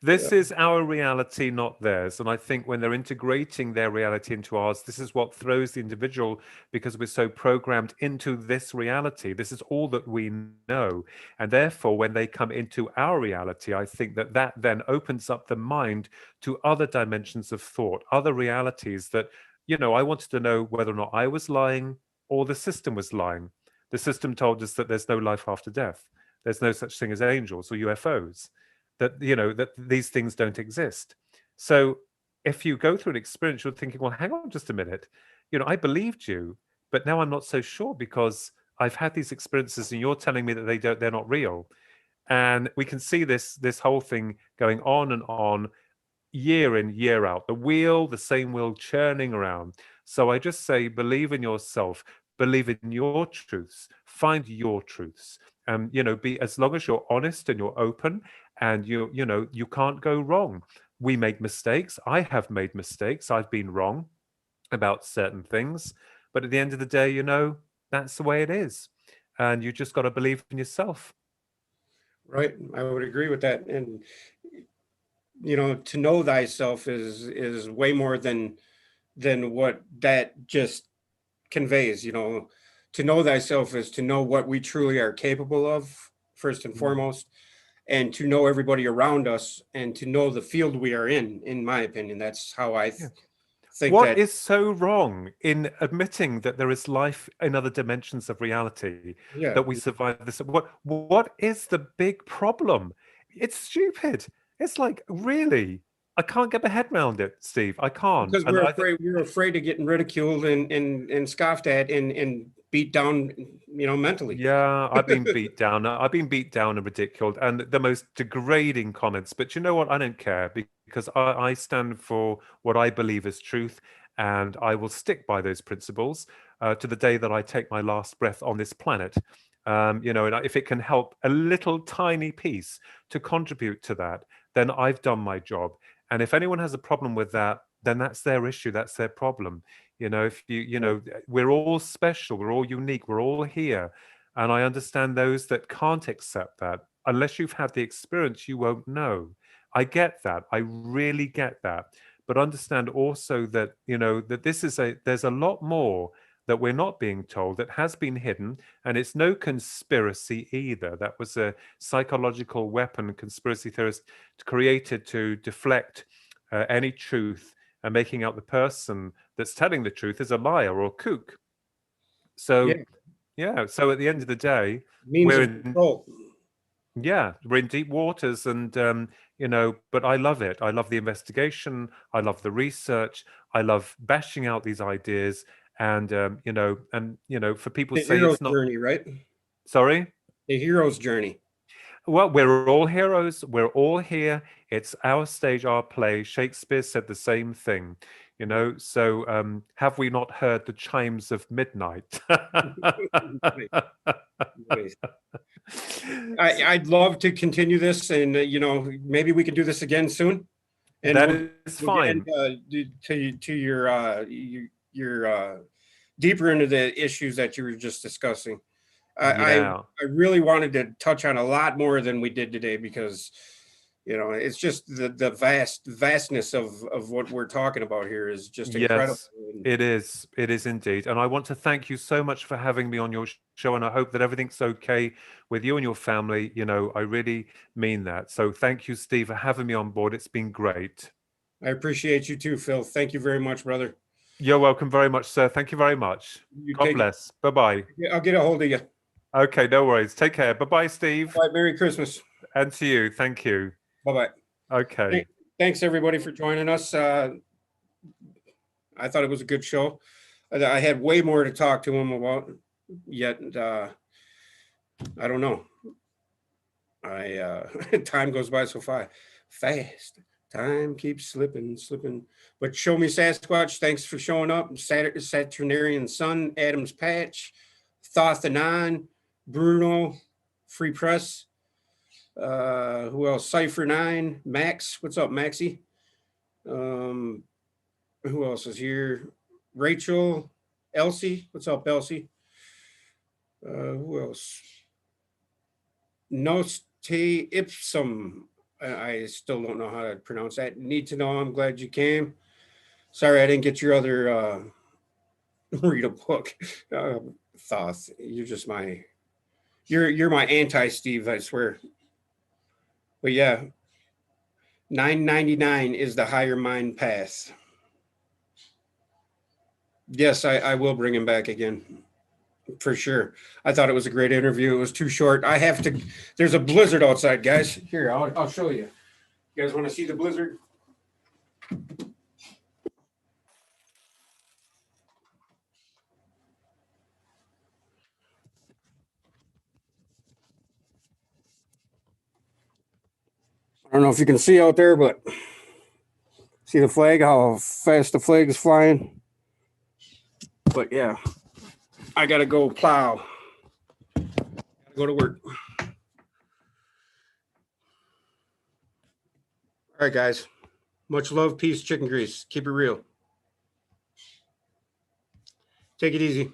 This is our reality, not theirs. And I think when they're integrating their reality into ours, this is what throws the individual, because we're so programmed into this reality. This is all that we know. And therefore, when they come into our reality, I think that then opens up the mind to other dimensions of thought, other realities that, I wanted to know whether or not I was lying or the system was lying. The system told us that there's no life after death. There's no such thing as angels or UFOs, that that these things don't exist. So if you go through an experience, you're thinking, well, hang on just a minute. I believed you, but now I'm not so sure, because I've had these experiences and you're telling me that they're not real. And we can see this whole thing going on and on, year in, year out, the same wheel churning around. So I just say, believe in yourself, believe in your truths, find your truths. Be, as long as you're honest and you're open, and you can't go wrong. We make mistakes. I have made mistakes. I've been wrong about certain things, but at the end of the day, that's the way it is. And you just got to believe in yourself. Right. I would agree with that. And to know thyself is way more than what that just conveys. To know thyself is to know what we truly are capable of, first and foremost, and to know everybody around us, and to know the field we are in my opinion. That's how I think What that is so wrong in admitting that there is life in other dimensions of reality, yeah. that we survive this? What is the big problem? It's stupid. It's like, really, I can't get my head around it, Steve. I can't. Because And we're afraid of getting ridiculed and scoffed at and beat down, mentally. yeah, I've been beat down. I've been beat down and ridiculed, and the most degrading comments. But you know what? I don't care, because I stand for what I believe is truth, and I will stick by those principles to the day that I take my last breath on this planet. And if it can help a little tiny piece to contribute to that, then I've done my job. And if anyone has a problem with that, then that's their issue. That's their problem. If we're all special, we're all unique, we're all here. And I understand those that can't accept that. Unless you've had the experience, you won't know. I get that. I really get that. But understand also that, that there's a lot more that we're not being told, that has been hidden. And it's no conspiracy either. That was a psychological weapon conspiracy theorists created to deflect any truth, and making out the person that's telling the truth is a liar or a kook. So so at the end of the day, Means of control. we're in deep waters, and but I love it. I love the investigation. I love the research. I love bashing out these ideas, and for people The say hero's it's not. journey, right? Sorry. The hero's journey. Well, we're all heroes. We're all here. It's our stage, our play. Shakespeare said the same thing, So have we not heard the chimes of midnight? Nice. I'd love to continue this, and maybe we could do this again soon. And That we'll is get fine. to your deeper into the issues that you were just discussing. Yeah. I really wanted to touch on a lot more than we did today, because it's just the vastness of what we're talking about here is just incredible. Yes, it is. It is indeed. And I want to thank you so much for having me on your show. And I hope that everything's okay with you and your family. I really mean that. So thank you, Steve, for having me on board. It's been great. I appreciate you too, Phil. Thank you very much, brother. You're welcome very much, sir. Thank you very much. You God bless. Bye-bye. I'll get a hold of you. Okay, no worries. Take care. Bye-bye, Steve. Bye. Merry Christmas. And to you. Thank you. Bye-bye. Okay. Thanks everybody for joining us. I thought it was a good show. I had way more to talk to him about, yet I don't know. Time goes by so fast. Time keeps slipping. But Show Me Sasquatch, thanks for showing up. Saturnarian Sun, Adam's Patch, Thoth Anon, Bruno, Free Press. Who else? Cypher 9, Max. What's up, Maxie? Who else is here? Rachel, Elsie. What's up, Elsie? Who else? Noste Ipsum. I still don't know how to pronounce that. Need to know. I'm glad you came. Sorry, I didn't get your other read a book. Thoth. You're just you're my anti-Steve, I swear. But yeah, 999 is the higher mind path. Yes, I will bring him back again. For sure. I thought it was a great interview. It was too short. There's a blizzard outside, guys. Here, I'll show you. You guys want to see the blizzard? I don't know if you can see out there, but see the flag, how fast the flag is flying. But yeah, I gotta go plow. Gotta go to work. All right, guys. Much love, peace, chicken grease. Keep it real. Take it easy.